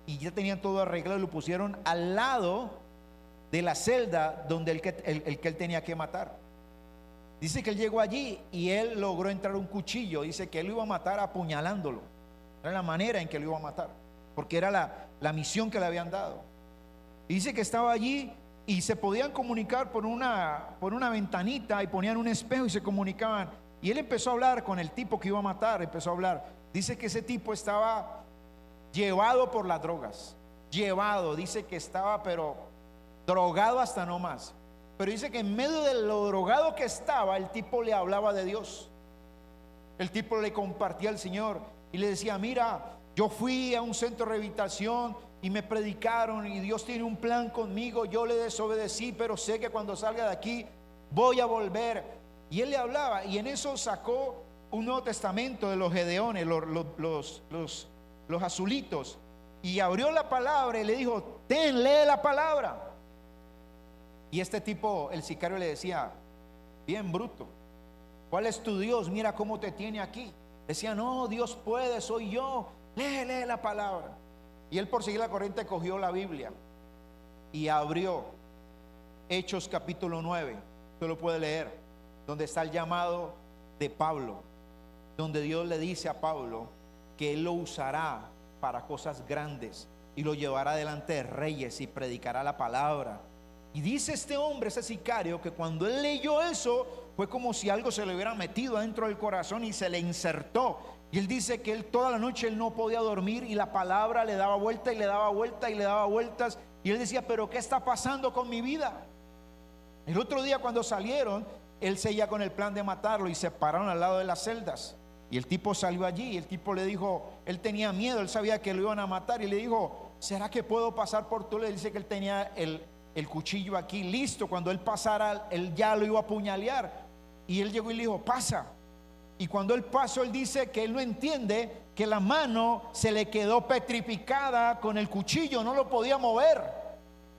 y ya tenían todo arreglado. Lo pusieron al lado de la celda donde el que él tenía que matar. Dice que él llegó allí y él logró entrar un cuchillo. Dice que él lo iba a matar apuñalándolo. Era la manera en que lo iba a matar, porque era la misión que le habían dado. Y dice que estaba allí y se podían comunicar por una ventanita, y ponían un espejo y se comunicaban. Y él empezó a hablar con el tipo que iba a matar. Empezó a hablar. Dice que ese tipo estaba llevado por las drogas. Dice que estaba pero drogado hasta no más. Pero dice que en medio de lo drogado que estaba, el tipo le hablaba de Dios. El tipo le compartía al Señor y le decía: mira, yo fui a un centro de rehabilitación y me predicaron, y Dios tiene un plan conmigo. Yo le desobedecí, pero sé que cuando salga de aquí voy a volver. Y él le hablaba, y en eso sacó un Nuevo Testamento de los Gedeones, los azulitos, y abrió la palabra y le dijo: lee la palabra. Y este tipo, el sicario, le decía: bien bruto, ¿cuál es tu Dios? Mira cómo te tiene aquí. Decía: no, Dios puede, soy yo, lee la palabra. Y él, por seguir la corriente, cogió la Biblia y abrió Hechos capítulo 9. Usted lo puede leer, donde está el llamado de Pablo, donde Dios le dice a Pablo que él lo usará para cosas grandes y lo llevará delante de reyes y predicará la palabra. Y dice este hombre, ese sicario, que cuando él leyó eso, fue como si algo se le hubiera metido adentro del corazón y se le insertó. Y él dice que él toda la noche él no podía dormir, y la palabra le daba vuelta y le daba vuelta y le daba vueltas. Y él decía: pero ¿qué está pasando con mi vida? El otro día, cuando salieron, él seguía con el plan de matarlo y se pararon al lado de las celdas. Y el tipo salió allí y el tipo le dijo, él tenía miedo, él sabía que lo iban a matar, y le dijo: ¿será que puedo pasar por tú? Le dice que él tenía el cuchillo aquí listo. Cuando él pasara, él ya lo iba a apuñalear. Y él llegó y le dijo, pasa. Y cuando él pasó, él dice que él no entiende que la mano se le quedó petrificada con el cuchillo, no lo podía mover.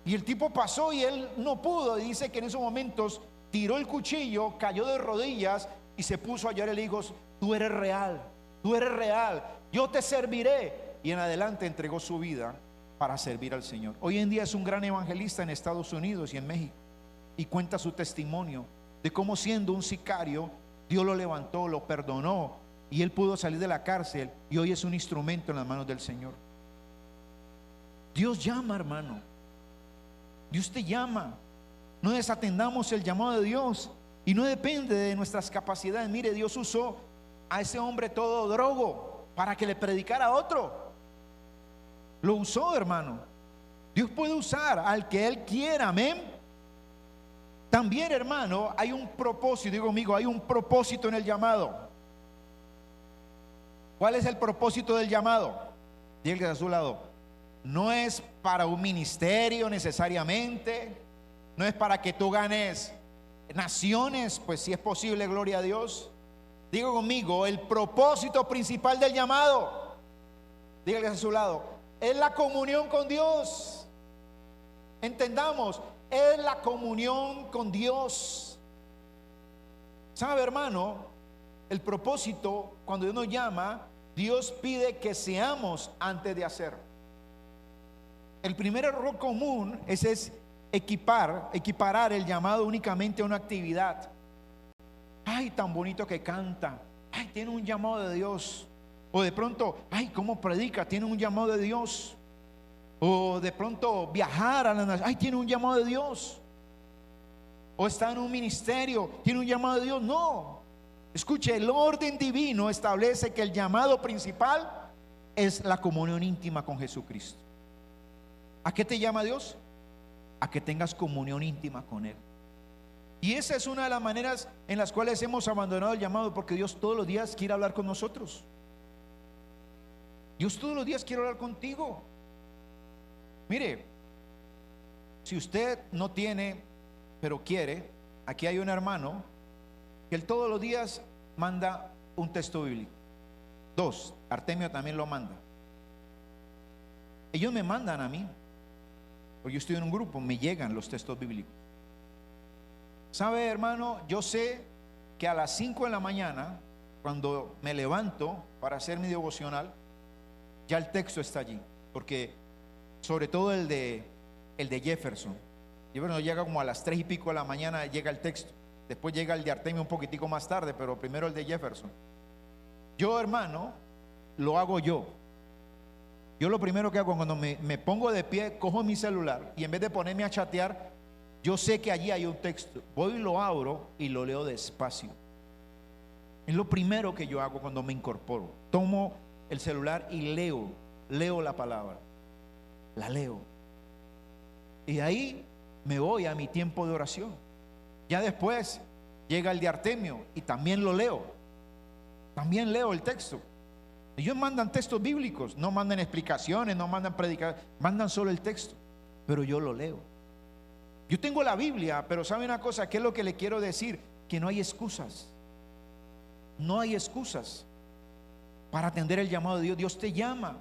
Y el tipo pasó y él no pudo. Y dice que en esos momentos tiró el cuchillo, cayó de rodillas y se puso a llorar. Y le dijo, tú eres real, yo te serviré. Y en adelante entregó su vida para servir al Señor. Hoy en día es un gran evangelista en Estados Unidos y en México, y cuenta su testimonio de cómo, siendo un sicario, Dios lo levantó, lo perdonó, y él pudo salir de la cárcel y hoy es un instrumento en las manos del Señor. Dios llama, hermano. Dios te llama. No desatendamos el llamado de Dios, y no depende de nuestras capacidades. Mire, Dios usó a ese hombre todo drogo para que le predicara a otro. Lo usó, hermano. Dios puede usar al que Él quiera, amén. También, hermano, hay un propósito. Digo conmigo, hay un propósito en el llamado. ¿Cuál es el propósito del llamado? Dígale a su lado, no es para un ministerio necesariamente, no es para que tú ganes naciones, pues si es posible, gloria a Dios. Digo conmigo, el propósito principal del llamado, dígale a su lado, es la comunión con Dios. Entendamos, es la comunión con Dios. ¿Sabe, hermano? El propósito, cuando Dios nos llama, Dios pide que seamos antes de hacer. El primer error común es equiparar el llamado únicamente a una actividad. Ay, tan bonito que canta. Ay, tiene un llamado de Dios. O de pronto, ay, cómo predica, tiene un llamado de Dios. O de pronto viajar a la nación, ay, tiene un llamado de Dios. O está en un ministerio, tiene un llamado de Dios. No, escuche, el orden divino establece que el llamado principal es la comunión íntima con Jesucristo. ¿A qué te llama Dios? A que tengas comunión íntima con Él. Y esa es una de las maneras en las cuales hemos abandonado el llamado, porque Dios todos los días quiere hablar con nosotros. Dios todos los días quiere hablar contigo. Mire, si usted no tiene, pero quiere, aquí hay un hermano que él todos los días manda un texto bíblico. 2, Artemio también lo manda. Ellos me mandan a mí, porque yo estoy en un grupo, me llegan los textos bíblicos. ¿Sabe, hermano? Yo sé que a las 5 de la mañana, cuando me levanto para hacer mi devocional, ya el texto está allí, porque sobre todo el de Jefferson. Jefferson llega como a las 3 y pico de la mañana, llega el texto. Después llega el de Artemio un poquitico más tarde, pero primero el de Jefferson. Yo, hermano, lo hago yo. Yo lo primero que hago cuando me pongo de pie, cojo mi celular y en vez de ponerme a chatear, yo sé que allí hay un texto. Voy y lo abro y lo leo despacio. Es lo primero que yo hago cuando me incorporo. Tomo el celular y leo la palabra. La leo. Y ahí me voy a mi tiempo de oración. Ya después llega el de Artemio y también lo leo. También leo el texto. Ellos mandan textos bíblicos, no mandan explicaciones, no mandan predicaciones, mandan solo el texto. Pero yo lo leo. Yo tengo la Biblia, pero ¿sabe una cosa? ¿Qué es lo que le quiero decir? Que no hay excusas. No hay excusas para atender el llamado de Dios. Dios te llama.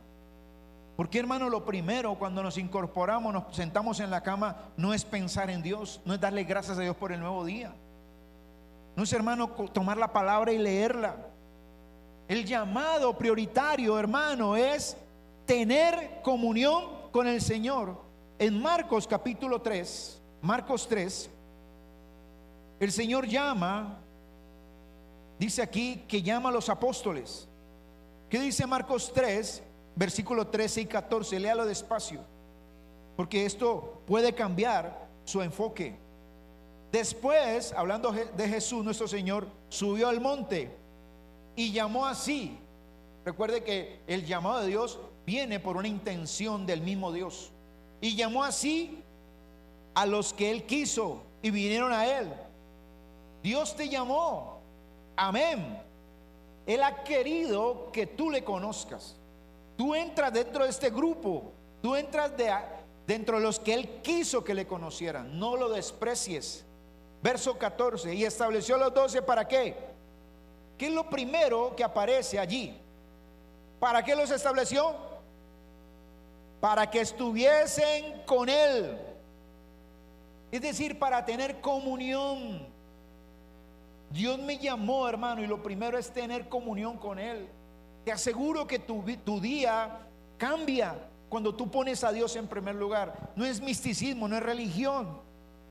Porque, hermano, lo primero cuando nos incorporamos, nos sentamos en la cama, no es pensar en Dios, no es darle gracias a Dios por el nuevo día. No es, hermano, tomar la palabra y leerla. El llamado prioritario, hermano, es tener comunión con el Señor. En Marcos capítulo 3, Marcos 3, el Señor llama, dice aquí que llama a los apóstoles. ¿Qué dice Marcos 3, versículo 13 y 14? Léalo despacio, porque esto puede cambiar su enfoque. Después, hablando de Jesús, nuestro Señor subió al monte y llamó así. Recuerde que el llamado de Dios viene por una intención del mismo Dios. Y llamó así a los que Él quiso y vinieron a Él. Dios te llamó. Amén. Él ha querido que tú le conozcas. Tú entras dentro de este grupo. Tú entras dentro de los que Él quiso que le conocieran. No lo desprecies. Verso 14, y estableció los 12 ¿para qué? ¿Qué es lo primero que aparece allí? ¿Para qué los estableció? Para que estuviesen con Él. Es decir, para tener comunión. Dios me llamó, hermano, y lo primero es tener comunión con Él. Te aseguro que tu día cambia cuando tú pones a Dios en primer lugar. No es misticismo, no es religión.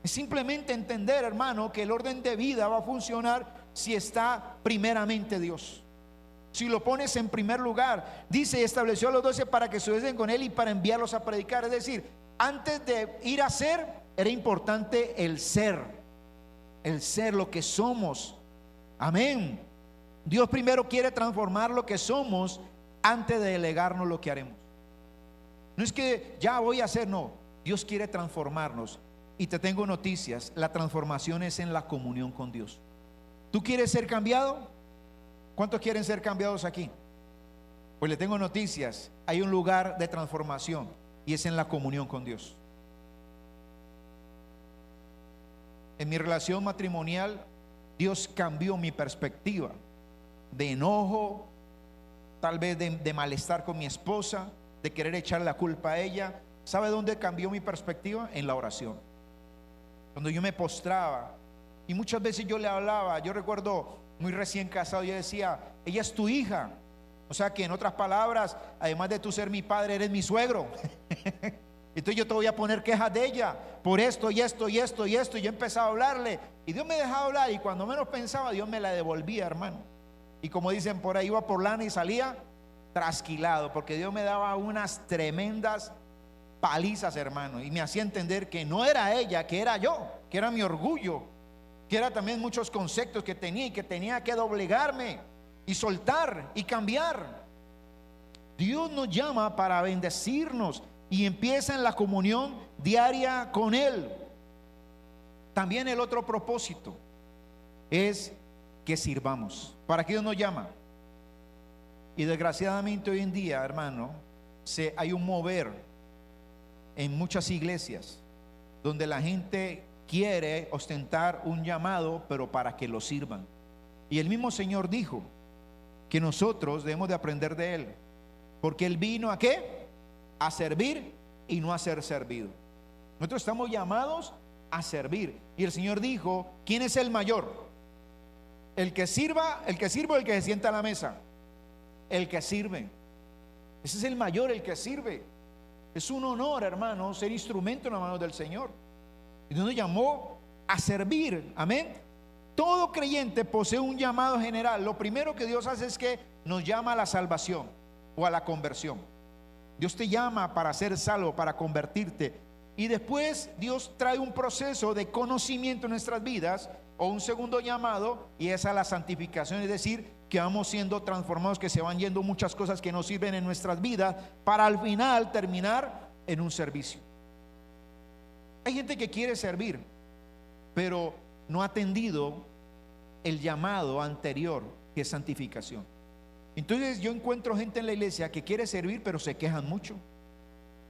Es simplemente entender, hermano, que el orden de vida va a funcionar si está primeramente Dios. Si lo pones en primer lugar. Dice, estableció a los 12 para que estuviesen con Él y para enviarlos a predicar. Es decir, antes de ir a ser, era importante el ser, lo que somos. Amén. Dios primero quiere transformar lo que somos antes de delegarnos lo que haremos. No es que ya voy a hacer, no. Dios quiere transformarnos. Y te tengo noticias, la transformación es en la comunión con Dios. ¿Tú quieres ser cambiado? ¿Cuántos quieren ser cambiados aquí? Pues le tengo noticias, hay un lugar de transformación y es en la comunión con Dios. En mi relación matrimonial, Dios cambió mi perspectiva de enojo, tal vez de malestar con mi esposa, de querer echarle la culpa a ella. ¿Sabe dónde cambió mi perspectiva? En la oración. Cuando yo me postraba y muchas veces yo le hablaba, yo recuerdo muy recién casado, yo decía, ella es tu hija. O sea que en otras palabras, además de tú ser mi padre, eres mi suegro. Entonces yo te voy a poner quejas de ella por esto y esto y esto y esto. Y yo empezaba a hablarle y Dios me dejaba hablar, y cuando menos pensaba, Dios me la devolvía, hermano. Y como dicen por ahí, iba por lana y salía trasquilado, porque Dios me daba unas tremendas palizas, hermano, y me hacía entender que no era ella, que era yo, que era mi orgullo, que era también muchos conceptos que tenía y que tenía que doblegarme y soltar y cambiar. Dios nos llama para bendecirnos y empieza en la comunión diaria con Él. También el otro propósito es que sirvamos. ¿Para qué Dios nos llama? Y desgraciadamente hoy en día, hermano, hay un mover en muchas iglesias donde la gente quiere ostentar un llamado, pero para que lo sirvan. Y el mismo Señor dijo que nosotros debemos de aprender de Él, porque Él vino ¿a qué? A servir y no a ser servido. Nosotros estamos llamados a servir. Y el Señor dijo, ¿quién es el mayor? ¿El que sirva, o el que se sienta a la mesa? El que sirve. Ese es el mayor, el que sirve. Es un honor, hermano, ser instrumento en las manos del Señor. Y Dios nos llamó a servir. Amén. Todo creyente posee un llamado general. Lo primero que Dios hace es que nos llama a la salvación o a la conversión. Dios te llama para ser salvo, para convertirte. Y después Dios trae un proceso de conocimiento en nuestras vidas, o un segundo llamado, y es a la santificación. Es decir, que vamos siendo transformados, que se van yendo muchas cosas que nos sirven en nuestras vidas, para al final terminar en un servicio. Hay gente que quiere servir, pero no ha atendido el llamado anterior, que es santificación. Entonces yo encuentro gente en la iglesia que quiere servir, pero se quejan mucho,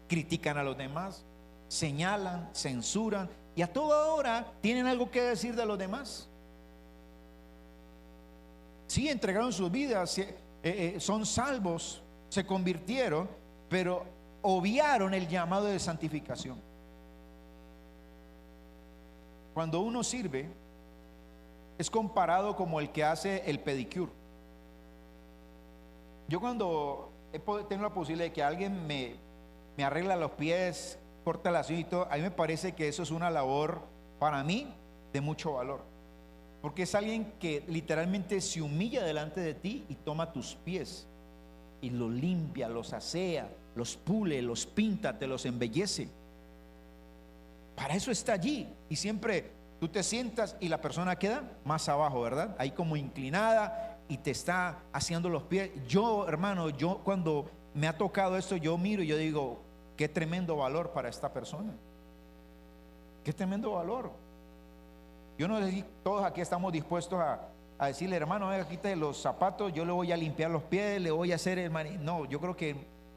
critican a los demás, señalan, censuran, y a toda hora tienen algo que decir de los demás. Sí, entregaron sus vidas, son salvos, se convirtieron, pero obviaron el llamado de santificación. Cuando uno sirve, es comparado como el que hace el pedicure. Yo cuando tengo la posibilidad de que alguien me arregla los pies, corta las uñas y todo, a mí me parece que eso es una labor para mí de mucho valor, porque es alguien que literalmente se humilla delante de ti y toma tus pies y los limpia, los asea, los pule, los pinta, te los embellece. Para eso está allí. Y siempre tú te sientas y la persona queda más abajo, ¿verdad? Ahí como inclinada y te está haciendo los pies. Yo, hermano, yo cuando me ha tocado esto, yo miro y yo digo, qué tremendo valor para esta persona. Qué tremendo valor. Yo no sé si todos aquí estamos dispuestos a decirle, hermano, venga, quite los zapatos, yo le voy a limpiar los pies, le voy a hacer el No, yo creo que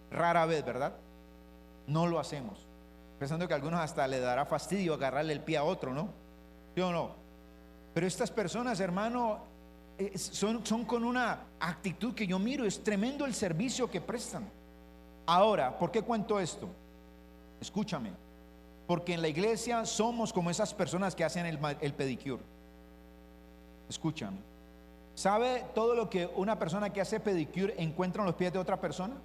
rara vez, ¿verdad? No lo hacemos. Pensando que a algunos hasta le dará fastidio agarrarle el pie a otro, ¿no? ¿Sí o no? Pero estas personas, hermano, son con una actitud que yo miro, es tremendo el servicio que prestan. Ahora, ¿por qué cuento esto? Escúchame, porque en la iglesia somos como esas personas que hacen el pedicure. Escúchame, ¿sabe todo lo que una persona que hace pedicure encuentra en los pies de otra persona?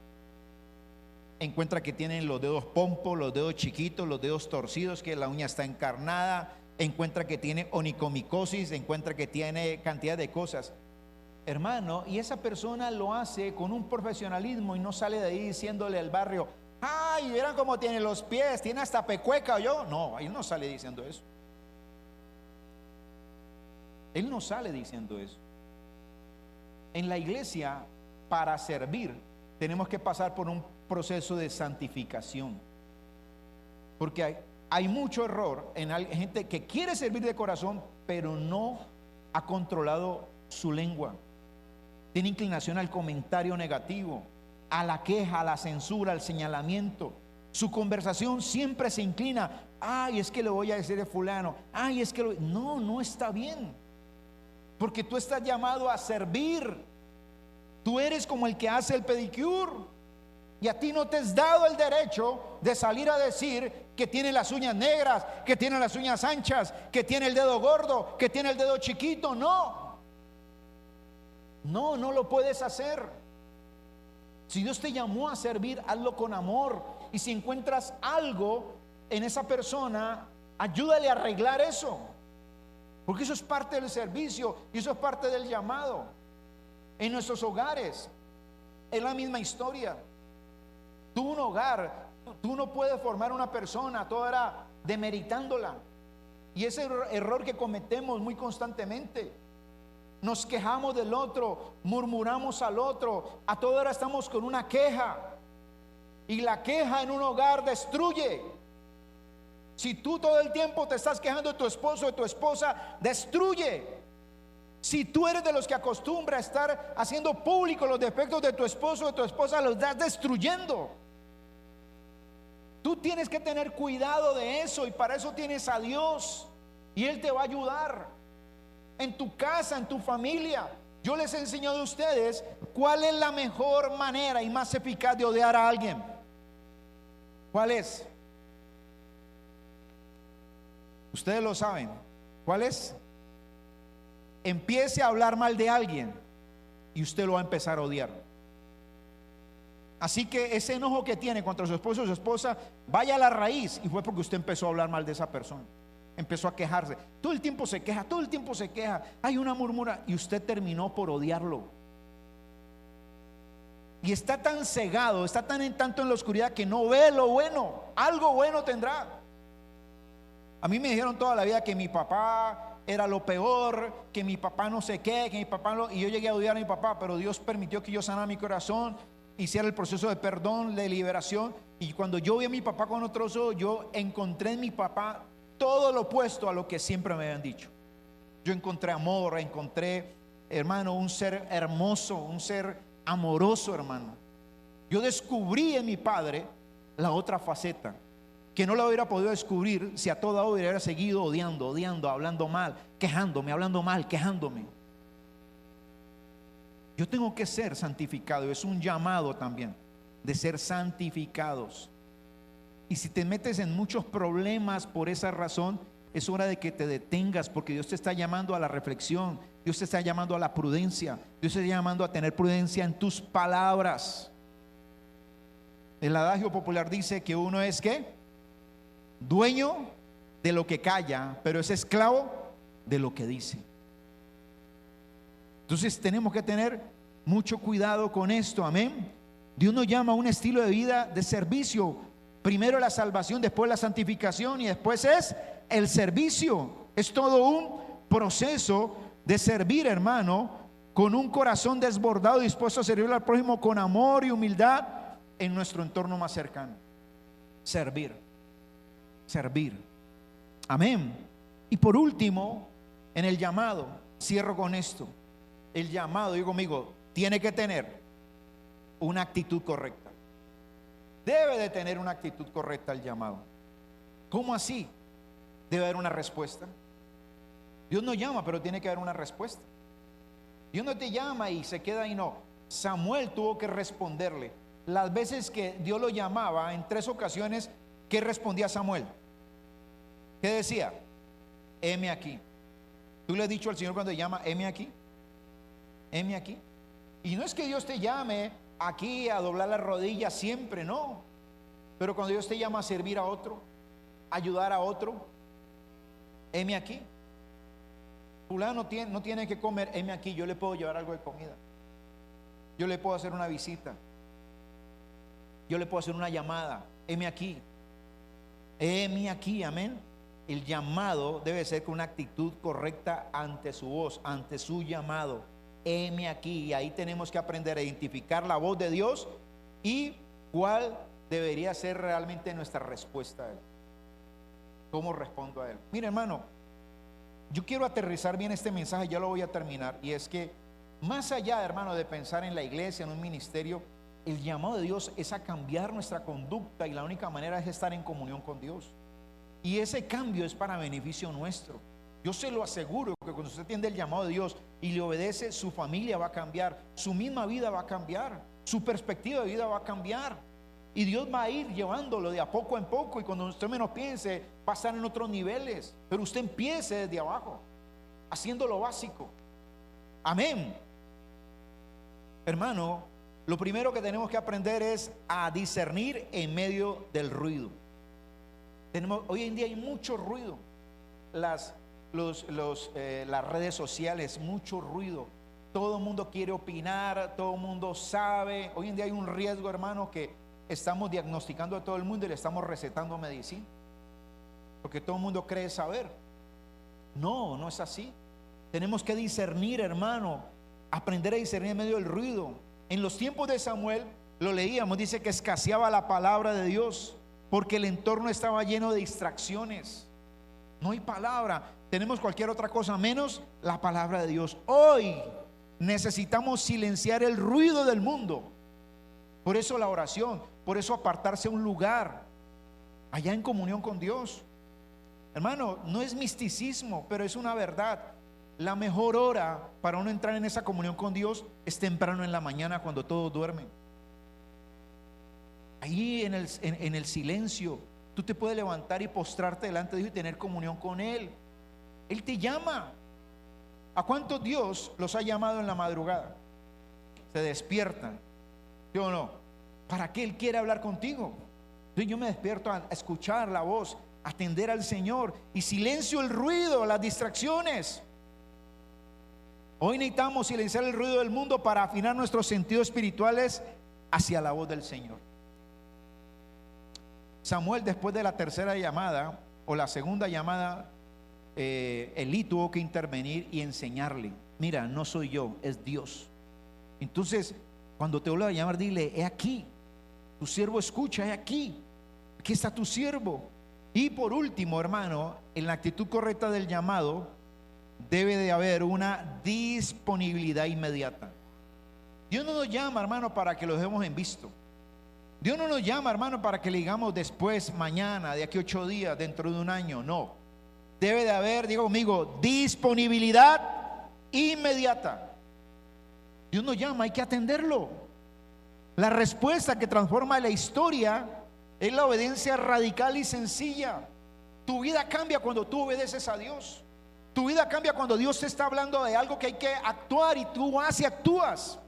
Encuentra que tienen los dedos pompos, los dedos chiquitos, los dedos torcidos, que la uña está encarnada, encuentra que tiene onicomicosis, encuentra que tiene cantidad de cosas. Hermano, y esa persona lo hace con un profesionalismo y no sale de ahí diciéndole al barrio: ay, ¿vieron cómo tiene los pies? Tiene hasta pecueca. Yo no, él no sale diciendo eso. Él no sale diciendo eso. En la iglesia, para servir, tenemos que pasar por un proceso de santificación, porque hay mucho error en gente que quiere servir de corazón, pero no ha controlado su lengua. Tiene inclinación al comentario negativo, a la queja, a la censura, al señalamiento. Su conversación siempre se inclina: ay, es que le voy a decir a fulano, ay, es que no está bien, porque tú estás llamado a servir. Tú eres como el que hace el pedicure, y a ti no te es dado el derecho de salir a decir que tiene las uñas negras, que tiene las uñas anchas, que tiene el dedo gordo, que tiene el dedo chiquito. No lo puedes hacer. Si Dios te llamó a servir, hazlo con amor. Y si encuentras algo en esa persona, ayúdale a arreglar eso, porque eso es parte del servicio y eso es parte del llamado. En nuestros hogares es la misma historia. Tú, un hogar, tú no puedes formar una persona toda demeritándola. Y ese error que cometemos muy constantemente: nos quejamos del otro, murmuramos al otro, a toda hora estamos con una queja, y la queja en un hogar destruye. Si tú todo el tiempo te estás quejando de tu esposo o de tu esposa, destruye. Si tú eres de los que acostumbra a estar haciendo público los defectos de tu esposo o de tu esposa, los estás destruyendo. Tú tienes que tener cuidado de eso, y para eso tienes a Dios, y Él te va a ayudar en tu casa, en tu familia. Yo les he enseñado a ustedes cuál es la mejor manera y más eficaz de odiar a alguien. ¿Cuál es? Ustedes lo saben. ¿Cuál es? Empiece a hablar mal de alguien y usted lo va a empezar a odiar. Así que ese enojo que tiene contra su esposo o su esposa, vaya a la raíz, y fue porque usted empezó a hablar mal de esa persona. Empezó a quejarse, todo el tiempo se queja, todo el tiempo se queja, hay una murmura, y usted terminó por odiarlo. Y está tan cegado, está tanto en la oscuridad, que no ve lo bueno. Algo bueno tendrá. A mí me dijeron toda la vida que mi papá era lo peor, que mi papá no sé qué, que mi papá y yo llegué a odiar a mi papá, pero Dios permitió que yo sanara mi corazón, hiciera el proceso de perdón, de liberación. Y cuando yo vi a mi papá con otros ojos, yo encontré en mi papá todo lo opuesto a lo que siempre me habían dicho. Yo encontré amor, encontré, hermano, un ser hermoso, un ser amoroso, hermano. Yo descubrí en mi padre la otra faceta, que no la hubiera podido descubrir si a toda hora hubiera seguido odiando, hablando mal, quejándome, hablando mal, quejándome. Yo tengo que ser santificado, es un llamado también de ser santificados. Y si te metes en muchos problemas por esa razón, es hora de que te detengas, porque Dios te está llamando a la reflexión, Dios te está llamando a la prudencia, Dios te está llamando a tener prudencia en tus palabras. El adagio popular dice que uno es ¿qué? Dueño de lo que calla, pero es esclavo de lo que dice. Entonces tenemos que tener mucho cuidado con esto, amén. Dios nos llama a un estilo de vida de servicio. Primero la salvación, después la santificación, y después es el servicio. Es todo un proceso de servir, hermano, con un corazón desbordado, dispuesto a servir al prójimo con amor y humildad en nuestro entorno más cercano. Servir. Amén. Y por último, en el llamado, cierro con esto. El llamado, digo conmigo, tiene que tener una actitud correcta. Debe de tener una actitud correcta el llamado. ¿Cómo así? Debe haber una respuesta. Dios no llama, pero tiene que haber una respuesta. Dios no te llama y se queda ahí, no. Samuel tuvo que responderle. Las veces que Dios lo llamaba, en 3 ocasiones, ¿qué respondía Samuel? ¿Qué decía? Heme aquí. ¿Tú le has dicho al Señor cuando te llama, heme aquí? Heme aquí. Y no es que Dios te llame aquí a doblar las rodillas siempre, no. Pero cuando Dios te llama a servir a otro, ayudar a otro, heme aquí. Fulano no tiene que comer, heme aquí, yo le puedo llevar algo de comida. Yo le puedo hacer una visita. Yo le puedo hacer una llamada, heme aquí. Heme aquí, amén. El llamado debe ser con una actitud correcta ante su voz, ante su llamado. Heme aquí. Y ahí tenemos que aprender a identificar la voz de Dios y cuál debería ser realmente nuestra respuesta a Él. ¿Cómo respondo a Él? Mira, hermano, yo quiero aterrizar bien este mensaje, ya lo voy a terminar. Y es que más allá, hermano, de pensar en la iglesia, en un ministerio, el llamado de Dios es a cambiar nuestra conducta, y la única manera es estar en comunión con Dios. Y ese cambio es para beneficio nuestro. Yo se lo aseguro que cuando usted atiende el llamado de Dios y le obedece, su familia va a cambiar, su misma vida va a cambiar, su perspectiva de vida va a cambiar. Y Dios va a ir llevándolo de a poco en poco, y cuando usted menos piense, va a estar en otros niveles. Pero usted empiece desde abajo, haciendo lo básico. Amén. Hermano, lo primero que tenemos que aprender es a discernir en medio del ruido. Hoy en día hay mucho ruido. Las redes sociales, mucho ruido. Todo el mundo quiere opinar, todo el mundo sabe. Hoy en día hay un riesgo, hermano, que estamos diagnosticando a todo el mundo y le estamos recetando medicina, porque todo el mundo cree saber. No, no es así. Tenemos que discernir, hermano, aprender a discernir en medio del ruido. En los tiempos de Samuel, lo leíamos, dice que escaseaba la palabra de Dios, porque el entorno estaba lleno de distracciones. No hay palabra, tenemos cualquier otra cosa menos la palabra de Dios. Hoy necesitamos silenciar el ruido del mundo. Por eso la oración, por eso apartarse a un lugar allá en comunión con Dios. Hermano, no es misticismo, pero es una verdad. La mejor hora para uno entrar en esa comunión con Dios es temprano en la mañana, cuando todos duermen. Ahí en el silencio tú te puedes levantar y postrarte delante de Dios y tener comunión con Él. Él te llama. ¿A cuántos Dios los ha llamado en la madrugada? Se despiertan, ¿sí o no? ¿Para qué Él quiere hablar contigo? Entonces yo me despierto a escuchar la voz, a atender al Señor, y silencio el ruido, las distracciones. Hoy necesitamos silenciar el ruido del mundo para afinar nuestros sentidos espirituales hacia la voz del Señor. Samuel, después de la tercera llamada o la segunda llamada, Elí tuvo que intervenir y enseñarle: mira, no soy yo, es Dios. Entonces, cuando te vuelva a llamar, dile: he aquí, tu siervo escucha, he aquí está tu siervo. Y por último, hermano, en la actitud correcta del llamado debe de haber una disponibilidad inmediata. Dios no nos llama, hermano, para que lo dejemos en visto. Dios no nos llama, hermano, para que le digamos después, mañana, de aquí 8 días, dentro de un año. No, debe de haber, diga conmigo, disponibilidad inmediata. Dios nos llama, hay que atenderlo. La respuesta que transforma la historia es la obediencia radical y sencilla. Tu vida cambia cuando tú obedeces a Dios. Tu vida cambia cuando Dios te está hablando de algo que hay que actuar y tú vas y actúas.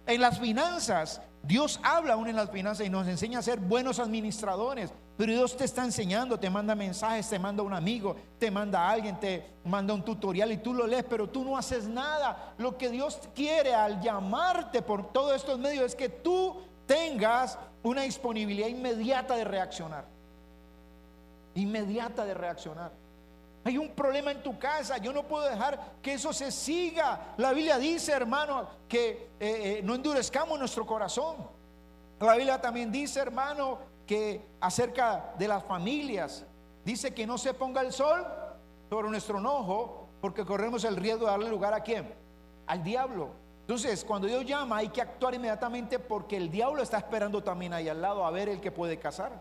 En las finanzas, Dios habla aún en las finanzas y nos enseña a ser buenos administradores. Pero Dios te está enseñando, te manda mensajes, te manda un amigo, te manda a alguien, te manda un tutorial y tú lo lees, pero tú no haces nada. Lo que Dios quiere al llamarte por todos estos medios es que tú tengas una disponibilidad inmediata de reaccionar. Inmediata de reaccionar. Hay un problema en tu casa, yo no puedo dejar que eso se siga. La Biblia dice, hermano, que no endurezcamos nuestro corazón. La Biblia también dice, hermano, que acerca de las familias, dice que no se ponga el sol sobre nuestro enojo, porque corremos el riesgo de darle lugar ¿a quién? Al diablo. Entonces, cuando Dios llama, hay que actuar inmediatamente, porque el diablo está esperando también ahí al lado a ver el que puede cazar.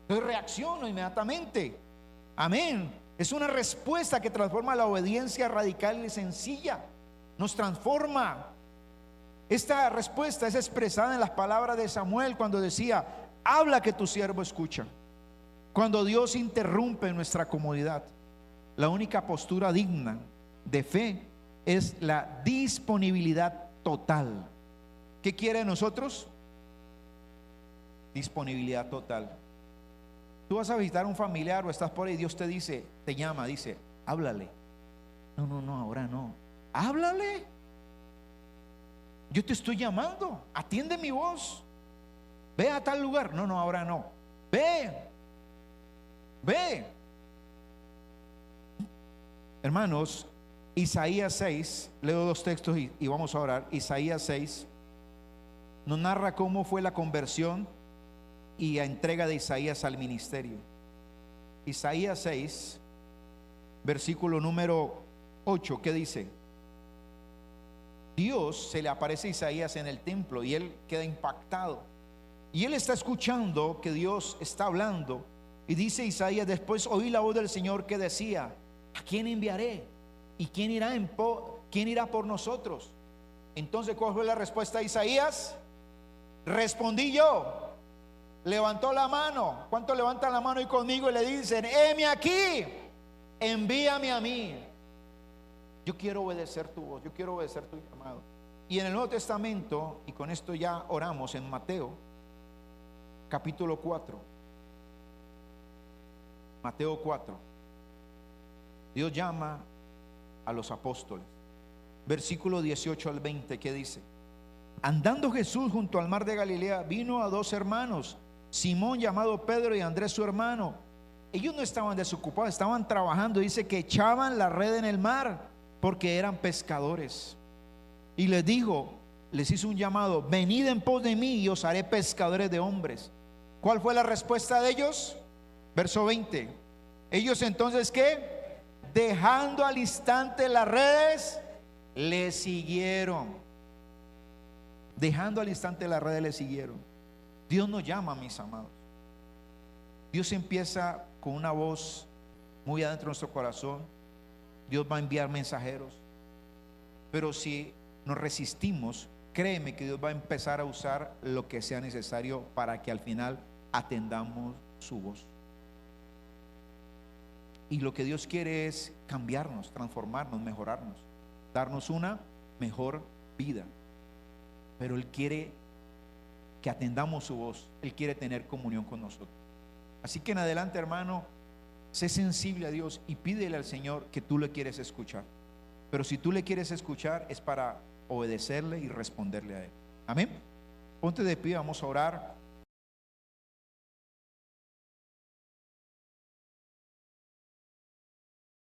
Entonces reacciono inmediatamente. Amén. Es una respuesta que transforma la obediencia radical y sencilla. Nos transforma. Esta respuesta es expresada en las palabras de Samuel cuando decía: habla que tu siervo escucha. Cuando Dios interrumpe nuestra comodidad, la única postura digna de fe es la disponibilidad total. ¿Qué quiere de nosotros? Disponibilidad total. Tú vas a visitar a un familiar o estás por ahí, Dios te dice, te llama, dice: háblale. No, ahora no. Háblale. Yo te estoy llamando, atiende mi voz. Ve a tal lugar. No, ahora no. Ve. Hermanos, Isaías 6, leo dos textos y vamos a orar. Isaías 6 nos narra cómo fue la conversión y la entrega de Isaías al ministerio. Isaías 6, versículo número 8, ¿qué dice? Dios se le aparece a Isaías en el templo y él queda impactado. Y él está escuchando que Dios está hablando. Y dice Isaías: después oí la voz del Señor que decía: ¿a quién enviaré? ¿Y quién irá por nosotros? Entonces, ¿cuál fue la respuesta de Isaías? Respondí yo. Levantó la mano. ¿Cuántos levantan la mano y conmigo y le dicen: heme aquí, envíame a mí? Yo quiero obedecer tu voz, yo quiero obedecer tu llamado. Y en el Nuevo Testamento, y con esto ya oramos, en Mateo capítulo 4, Mateo 4, Dios llama a los apóstoles. Versículo 18 al 20, ¿qué dice? Andando Jesús junto al mar de Galilea, vino a dos hermanos, Simón llamado Pedro y Andrés su hermano. Ellos no estaban desocupados, estaban trabajando. Dice que echaban la red en el mar porque eran pescadores. Y les dijo, les hizo un llamado: venid en pos de mí y os haré pescadores de hombres. ¿Cuál fue la respuesta de ellos? Verso 20. Ellos entonces, ¿qué? Dejando al instante las redes, le siguieron. Dejando al instante las redes, le siguieron. Dios nos llama, mis amados. Dios empieza con una voz muy adentro de nuestro corazón. Dios va a enviar mensajeros. Pero si nos resistimos, créeme que Dios va a empezar a usar lo que sea necesario para que al final atendamos su voz. Y lo que Dios quiere es cambiarnos, transformarnos, mejorarnos, darnos una mejor vida. Pero Él quiere que atendamos su voz. Él quiere tener comunión con nosotros. Así que en adelante, hermano, sé sensible a Dios y pídele al Señor que tú le quieres escuchar. Pero si tú le quieres escuchar, es para obedecerle y responderle a Él. Amén. Ponte de pie, vamos a orar.